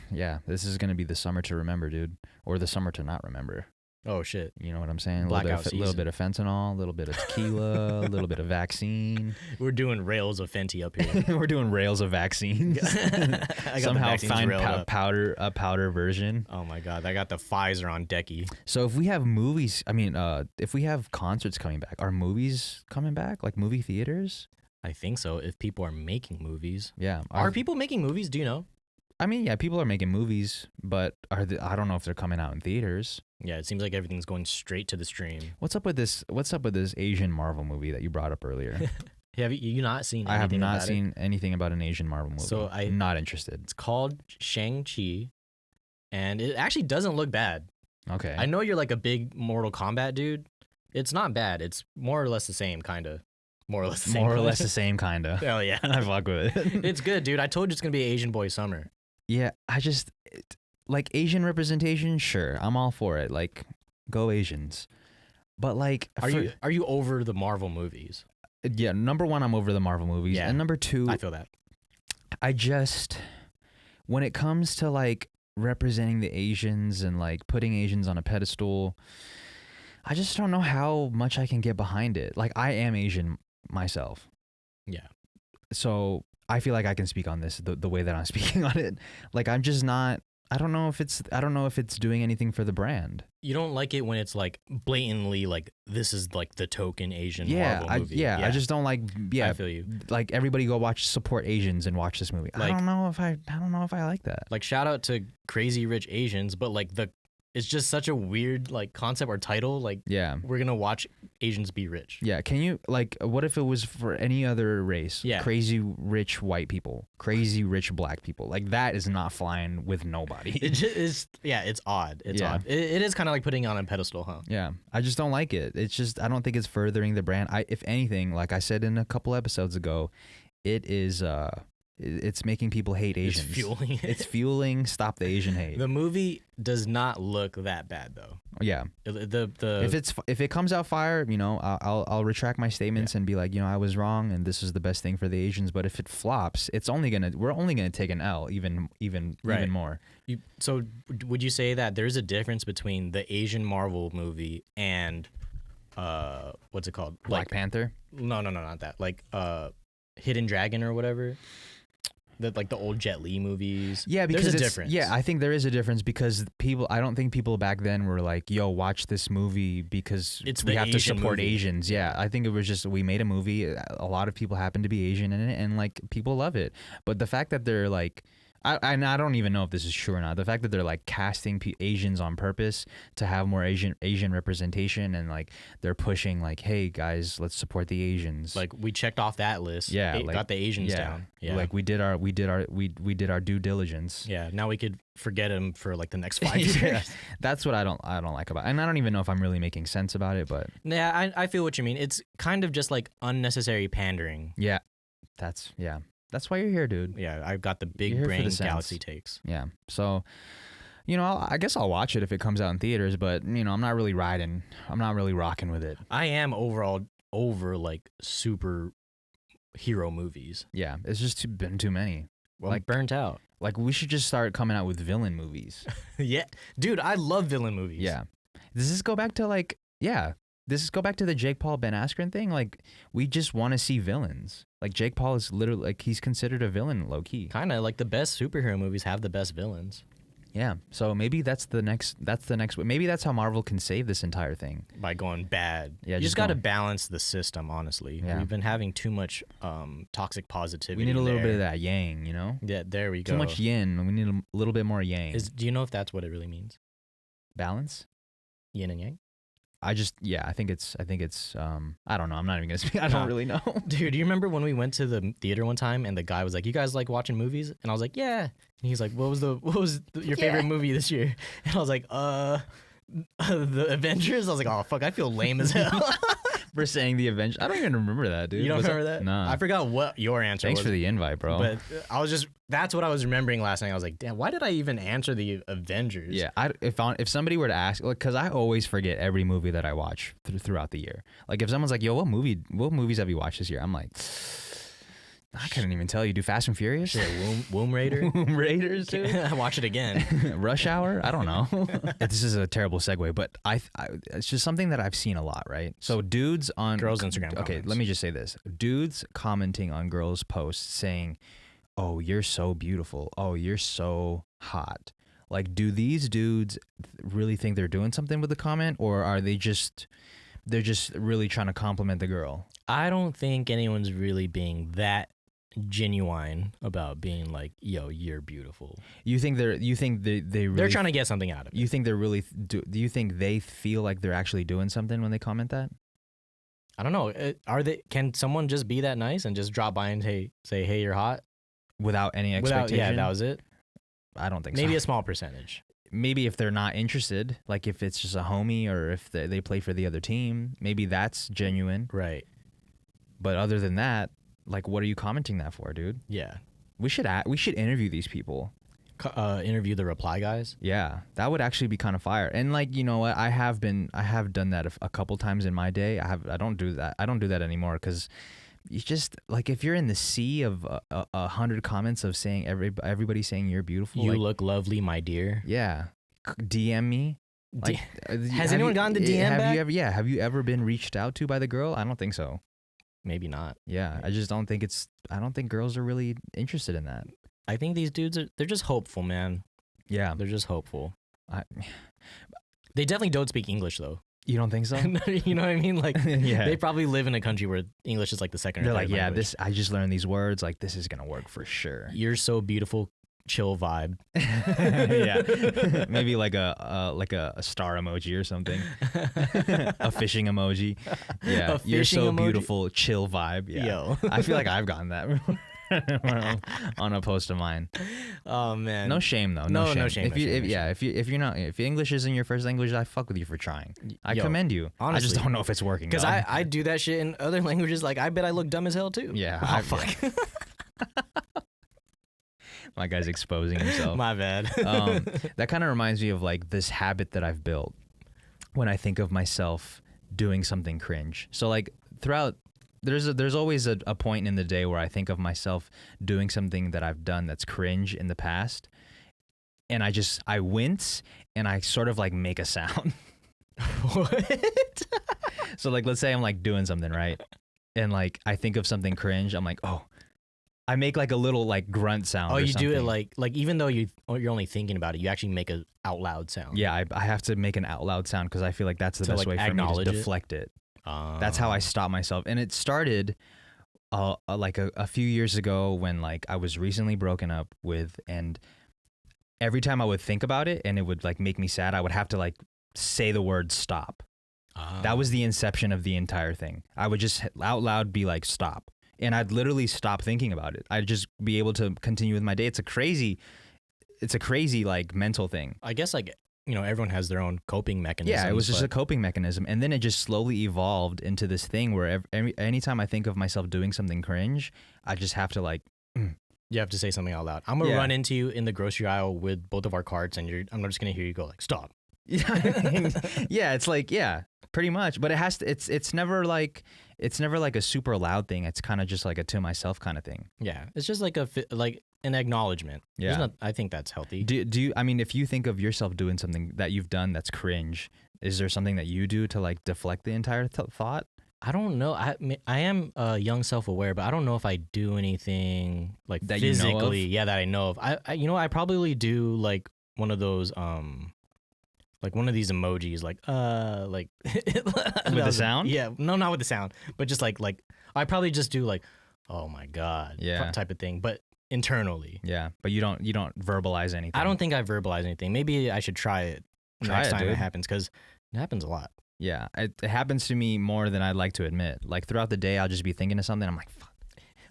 Yeah, this is gonna be the summer to remember, dude, or the summer to not remember. Oh shit! You know what I'm saying? Blackout A little bit of fentanyl, a little bit of tequila, a little bit of vaccine. We're doing rails of Fenty up here. We're doing rails of vaccines. I got somehow find a powder version. Oh my god, I got the Pfizer on decky. So if we have movies, if we have concerts coming back, are movies coming back? Like movie theaters? I think so. If people are making movies, yeah. Are people making movies? Do you know? I mean, yeah, people are making movies, but I don't know if they're coming out in theaters. Yeah, it seems like everything's going straight to the stream. What's up with this Asian Marvel movie that you brought up earlier? Have you not seen anything I have not about seen anything about an Asian Marvel movie. So I'm not interested. It's called Shang-Chi, and it actually doesn't look bad. Okay. I know you're like a big Mortal Kombat dude. It's not bad. It's more or less the same, kind of. More or less the same. More or less the same, kind of. Hell yeah. I fuck with it. It's good, dude. I told you it's going to be Asian boy summer. Yeah, like Asian representation, sure. I'm all for it. Like, go Asians. But like, are you over the Marvel movies? Yeah, number one, I'm over the Marvel movies. Yeah, and number two, I feel that. When it comes to like representing the Asians and like putting Asians on a pedestal, I just don't know how much I can get behind it. Like, I am Asian myself. Yeah. So I feel like I can speak on this the way that I'm speaking on it. Like, I'm just not. I don't know if it's doing anything for the brand. You don't like it when it's like blatantly like this is like the token Asian Marvel movie. I just don't like. Yeah, I feel you. Like, everybody go support Asians and watch this movie. Like, I don't know if I like that. Like, shout out to Crazy Rich Asians, but like the it's just such a weird like concept or title. Like, Yeah. we're gonna watch Asians be rich. Yeah. Can you like? What if it was for any other race? Yeah. Crazy rich white people, crazy rich black people. Like that is not flying with nobody. It just is. Yeah, it's odd. It's Yeah. odd. It is kind of like putting it on a pedestal, huh? Yeah, I just don't like it. It's just I don't think it's furthering the brand. If anything, like I said in a couple episodes ago, it is it's making people hate Asians. It's fueling it. It's fueling stop the Asian hate. The movie does not look that bad though. Yeah. If it comes out fire, you know, I'll retract my statements and be like, you know, I was wrong and this is the best thing for the Asians. But if it flops, we're only gonna take an L even more. So would you say that there's a difference between the Asian Marvel movie and what's it called? Black Panther? No, not that. Like Hidden Dragon or whatever. Like the old Jet Li movies. Yeah, because there's a difference. Yeah, I think there is a difference because I don't think people back then were like, yo, watch this movie because we have to support Asians. Yeah, I think it was just we made a movie. A lot of people happen to be Asian in it and like people love it. But the fact that they're like, I don't even know if this is true or not. The fact that they're like casting Asians on purpose to have more Asian representation and like they're pushing like, hey guys, let's support the Asians. Like we checked off that list. Yeah, got the Asians down. Yeah, like we did our due diligence. Yeah, now we could forget them for like the next 5 years. Yeah, that's what I don't like about it. And I don't even know if I'm really making sense about it, but yeah, I feel what you mean. It's kind of just like unnecessary pandering. Yeah, that's why you're here, dude. Yeah, I've got the big brain Galaxy takes. Yeah. So, you know, I guess I'll watch it if it comes out in theaters, but, you know, I'm not really rocking with it. I am overall over, like, super hero movies. Yeah, it's just been too many. Well, like, burnt out. Like, we should just start coming out with villain movies. Yeah. Dude, I love villain movies. Yeah. Does this go back to, like, the Jake Paul Ben Askren thing? Like, we just want to see villains. Like, Jake Paul is literally, like, he's considered a villain, low-key. Kind of, like, the best superhero movies have the best villains. Yeah, so maybe that's the next, maybe that's how Marvel can save this entire thing. By going bad. Yeah, you just got to balance the system, honestly. Yeah. We've been having too much toxic positivity. We need a little bit of that yang, you know? Yeah, there we go. Too much yin. We need a little bit more yang. Do you know if that's what it really means? Balance? Yin and yang? I think it's I don't know. I'm not even gonna speak. I don't really know. Dude, do you remember when we went to the theater one time and the guy was like, "You guys like watching movies?" And I was like, "Yeah." And he's like, "What was your favorite movie this year?" And I was like, The Avengers." I was like, "Oh fuck, I feel lame as hell." For saying the Avengers. I don't even remember that, dude. You don't remember that? No. I forgot what your answer was. Thanks for the invite, bro. But that's what I was remembering last night. I was like, damn, why did I even answer the Avengers? Yeah, if somebody were to ask, because I always forget every movie that I watch throughout the year. Like if someone's like, yo, what movies have you watched this year? I'm like, I couldn't even tell you. Do Fast and Furious? Yeah, Womb Raider. Womb Raiders, dude. I watch it again. Rush Hour? I don't know. This is a terrible segue, but it's just something that I've seen a lot, right? So dudes on girls' Instagram Okay, comments. let me just say this. Dudes commenting on girls' posts saying, "Oh, you're so beautiful. Oh, you're so hot." Like, do these dudes really think they're doing something with the comment, or are they're just really trying to compliment the girl? I don't think anyone's really being that genuine about being like, yo, you're beautiful. You think they're trying to get something out of it. You think they're really do you think they feel like they're actually doing something when they comment that? I don't know. Can someone just be that nice and just drop by and say, hey, you're hot without any expectation? Yeah, that was it. I don't think so. Maybe a small percentage. Maybe if they're not interested, like if it's just a homie or if they play for the other team, maybe that's genuine. Right. But other than that, like, what are you commenting that for, dude? Yeah. We should interview these people. Interview the reply guys. Yeah, that would actually be kind of fire. And like, you know what? I have done that a couple times in my day. I don't do that anymore because it's just like if you're in the sea of 100 comments of saying everybody saying you're beautiful. You look lovely, my dear. Yeah. DM me. Like, has anyone gotten the DM back? Have you ever been reached out to by the girl? I don't think so. Maybe not. Yeah, I just don't think I don't think girls are really interested in that. I think these dudes they're just hopeful, man. Yeah. They're just hopeful. They definitely don't speak English though. You don't think so? You know what I mean? Like, yeah. They probably live in a country where English is like the second or third language. They're like, I just learned these words. Like, this is going to work for sure. You're so beautiful chill vibe. Yeah, maybe like a star emoji or something. A fishing emoji. Yeah, you're so emoji? beautiful, chill vibe. Yeah. Yo. I feel like I've gotten that on a post of mine. Oh man, No shame though. No shame. If English isn't your first language, I fuck with you for trying. I commend you. Honestly, I just don't know if it's working. Because I do that shit in other languages. Like I bet I look dumb as hell too. Yeah. Fuck. My guy's exposing himself. My bad. That kind of reminds me of like this habit that I've built when I think of myself doing something cringe. So like throughout, there's always a point in the day where I think of myself doing something that I've done that's cringe in the past, and I wince and I sort of like make a sound. What? So like let's say I'm like doing something, right? And like I think of something cringe, I'm like, oh. I make like a little like grunt sound. Oh, or you something. do it like you're only thinking about it, you actually make a out loud sound. Yeah, I have to make an out loud sound because I feel like that's the best way for me to deflect it. That's how I stop myself. And it started like a few years ago when like I was recently broken up with, and every time I would think about it and it would like make me sad, I would have to like say the word stop. That was the inception of the entire thing. I would just out loud be like stop. And I'd literally stop thinking about it. I'd just be able to continue with my day. It's a crazy like mental thing. I guess like, everyone has their own coping mechanism. Yeah, it was just a coping mechanism. And then it just slowly evolved into this thing where anytime I think of myself doing something cringe, I just have to like... You have to say something out loud. I'm going to run into you in the grocery aisle with both of our carts and I'm just going to hear you go like, stop. Yeah, it's like, yeah, pretty much. But it has to, it's never like a super loud thing. It's kind of just like a to myself kind of thing. Yeah, it's just like an acknowledgement. Yeah, I think that's healthy. Do you? I mean, if you think of yourself doing something that you've done that's cringe, is there something that you do to like deflect the entire thought? I don't know. I am young, self-aware, but I don't know if I do anything like that physically. You know of? Yeah, that I know of. I probably do like one of those like one of these emojis, like with the sound. Yeah, no, not with the sound, but just like I probably just do like, oh my god, type of thing, but internally. Yeah, but you don't verbalize anything. I don't think I verbalize anything. Maybe I should try it next time it happens, because it happens a lot. Yeah, it happens to me more than I'd like to admit. Like throughout the day, I'll just be thinking of something. I'm like, fuck.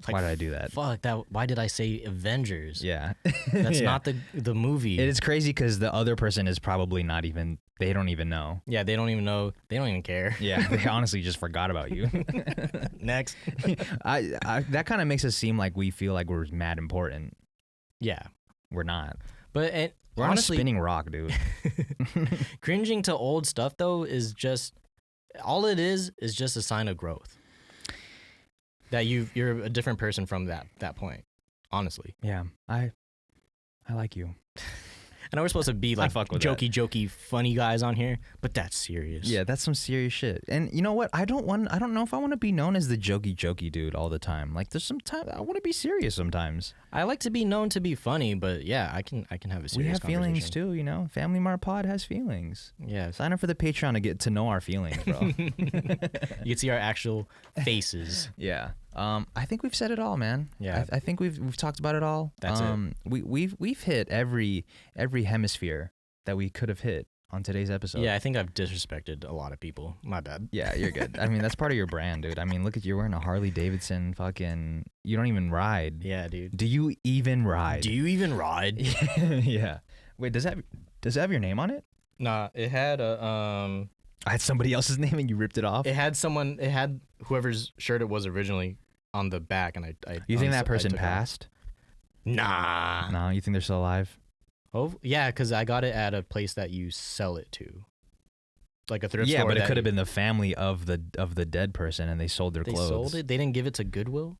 Like, why did I do that? Fuck that. Why did I say Avengers? Yeah. That's not the movie. It is crazy because the other person is probably not even, they don't even know. Yeah, they don't even know. They don't even care. Yeah, they honestly just forgot about you. Next. That kind of makes us seem like we feel like we're mad important. Yeah. We're not. But we're honestly, on a spinning rock, dude. Cringing to old stuff, though, is just, all it is just a sign of growth. That you're a different person from that point, honestly. Yeah, I like you. I know we're supposed to be like jokey, funny guys on here, but that's serious. Yeah, that's some serious shit. And you know what? I don't know if I want to be known as the jokey dude all the time. Like there's some time I want to be serious sometimes. I like to be known to be funny, but yeah, I can have a serious conversation. We have feelings too, you know. Family Mart Pod has feelings. Yeah. Sign up for the Patreon to get to know our feelings, bro. You can see our actual faces. Yeah. I think we've said it all, man. Yeah. I think we've talked about it all. That's it. We've hit every hemisphere that we could have hit on today's episode. Yeah, I think I've disrespected a lot of people. My bad. Yeah, you're good. I mean, that's part of your brand, dude. I mean, look at you wearing a Harley Davidson fucking... You don't even ride. Yeah, dude. Do you even ride? Yeah. Wait, does that have your name on it? Nah, it had a... I had somebody else's name and you ripped it off? It had whoever's shirt it was originally on the back, and I You think that person passed? Nah. No, you think they're still alive? Oh, yeah, because I got it at a place that you sell it to. Like a thrift store. Yeah, but it could have been the family of the dead person and they sold their clothes. They sold it? They didn't give it to Goodwill?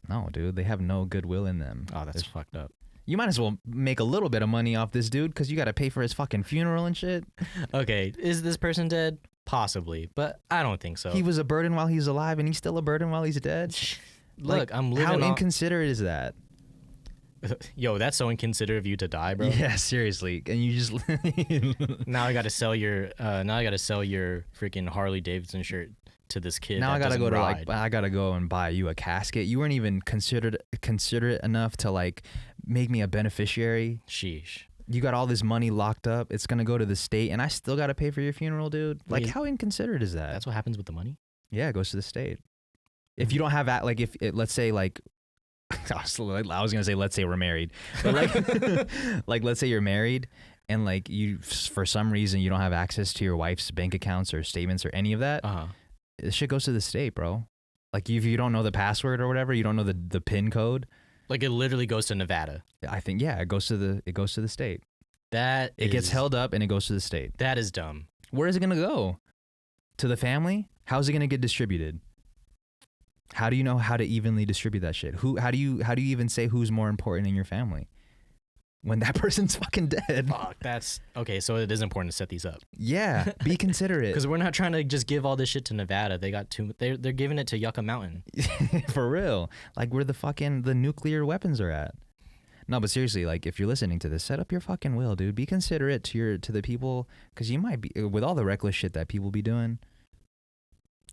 No, dude. They have no goodwill in them. Oh, that's fucked up. You might as well make a little bit of money off this dude because you got to pay for his fucking funeral and shit. Okay, is this person dead? Possibly, but I don't think so. He was a burden while he's alive and he's still a burden while he's dead? Look, like, I'm living How inconsiderate is that? Yo, that's so inconsiderate of you to die, bro. Yeah, seriously. And you just now I got to sell your freaking Harley Davidson shirt to this kid. Now that I gotta go ride. I gotta go and buy you a casket. You weren't even considerate enough to like make me a beneficiary. Sheesh. You got all this money locked up. It's gonna go to the state, and I still gotta pay for your funeral, dude. Like, how inconsiderate is that? That's what happens with the money? Yeah, it goes to the state. If you don't have that, like, if it, let's say, like, I was gonna say, let's say we're married, but like, like, let's say you're married, and like you, for some reason, you don't have access to your wife's bank accounts or statements or any of that. This shit goes to the state, bro. Like, if you don't know the password or whatever, you don't know the PIN code. Like, it literally goes to Nevada. I think, yeah, it goes to the state. It gets held up and it goes to the state. That is dumb. Where is it gonna go? To the family? How's it gonna get distributed? How do you know how to evenly distribute that shit? How do you even say who's more important in your family when that person's fucking dead? Fuck, that's okay. So it is important to set these up. Yeah, be considerate. Because we're not trying to just give all this shit to Nevada. They're giving it to Yucca Mountain. For real, like where the nuclear weapons are at. No, but seriously, like if you're listening to this, set up your fucking will, dude. Be considerate to the people, because you might be, with all the reckless shit that people be doing,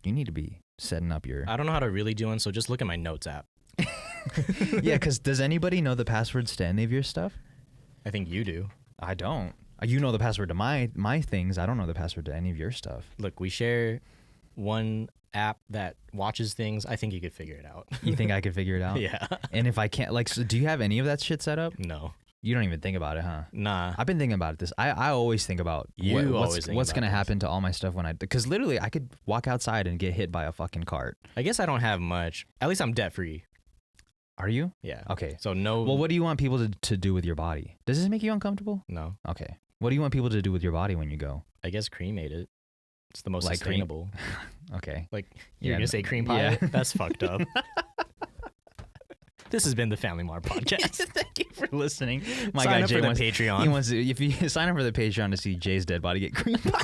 you need to be setting up your... I don't know how to really do one, so just look at my notes app. Yeah, because does anybody know the passwords to any of your stuff? I think you do. I don't. You know the password to my things. I don't know the password to any of your stuff. Look, we share one app that watches things. I think you could figure it out. You think I could figure it out? Yeah. And if I can't, like, so do you have any of that shit set up? No. You don't even think about it, huh? Nah. I've been thinking about it. I always think about what's going to happen to all my stuff because literally I could walk outside and get hit by a fucking cart. I guess I don't have much. At least I'm debt free. Are you? Yeah. Okay. So no. Well, what do you want people to do with your body? Does this make you uncomfortable? No. Okay. What do you want people to do with your body when you go? I guess cremate it. It's the most like sustainable. Okay. Like, you're going to say cream pie? Yeah. That's fucked up. This has been the Family Mart Podcast. Thank you for listening. My sign guy up Jay for the Patreon. He wants to, if you sign up for the Patreon to see Jay's dead body get cream pie.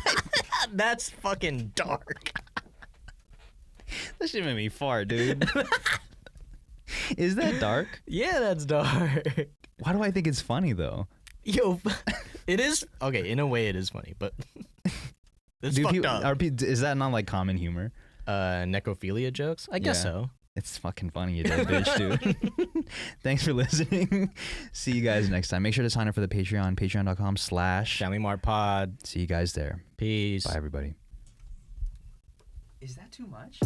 That's fucking dark. That shit made me fart, dude. Is that dark? Yeah, that's dark. Why do I think it's funny though? Yo, it is okay. In a way, it is funny, but it's fucked up. Is that not like common humor? Necrophilia jokes? I guess so. It's fucking funny, you dead bitch, dude. Thanks for listening. See you guys next time. Make sure to sign up for the Patreon, patreon.com/Family Mart Pod. See you guys there. Peace. Bye, everybody. Is that too much?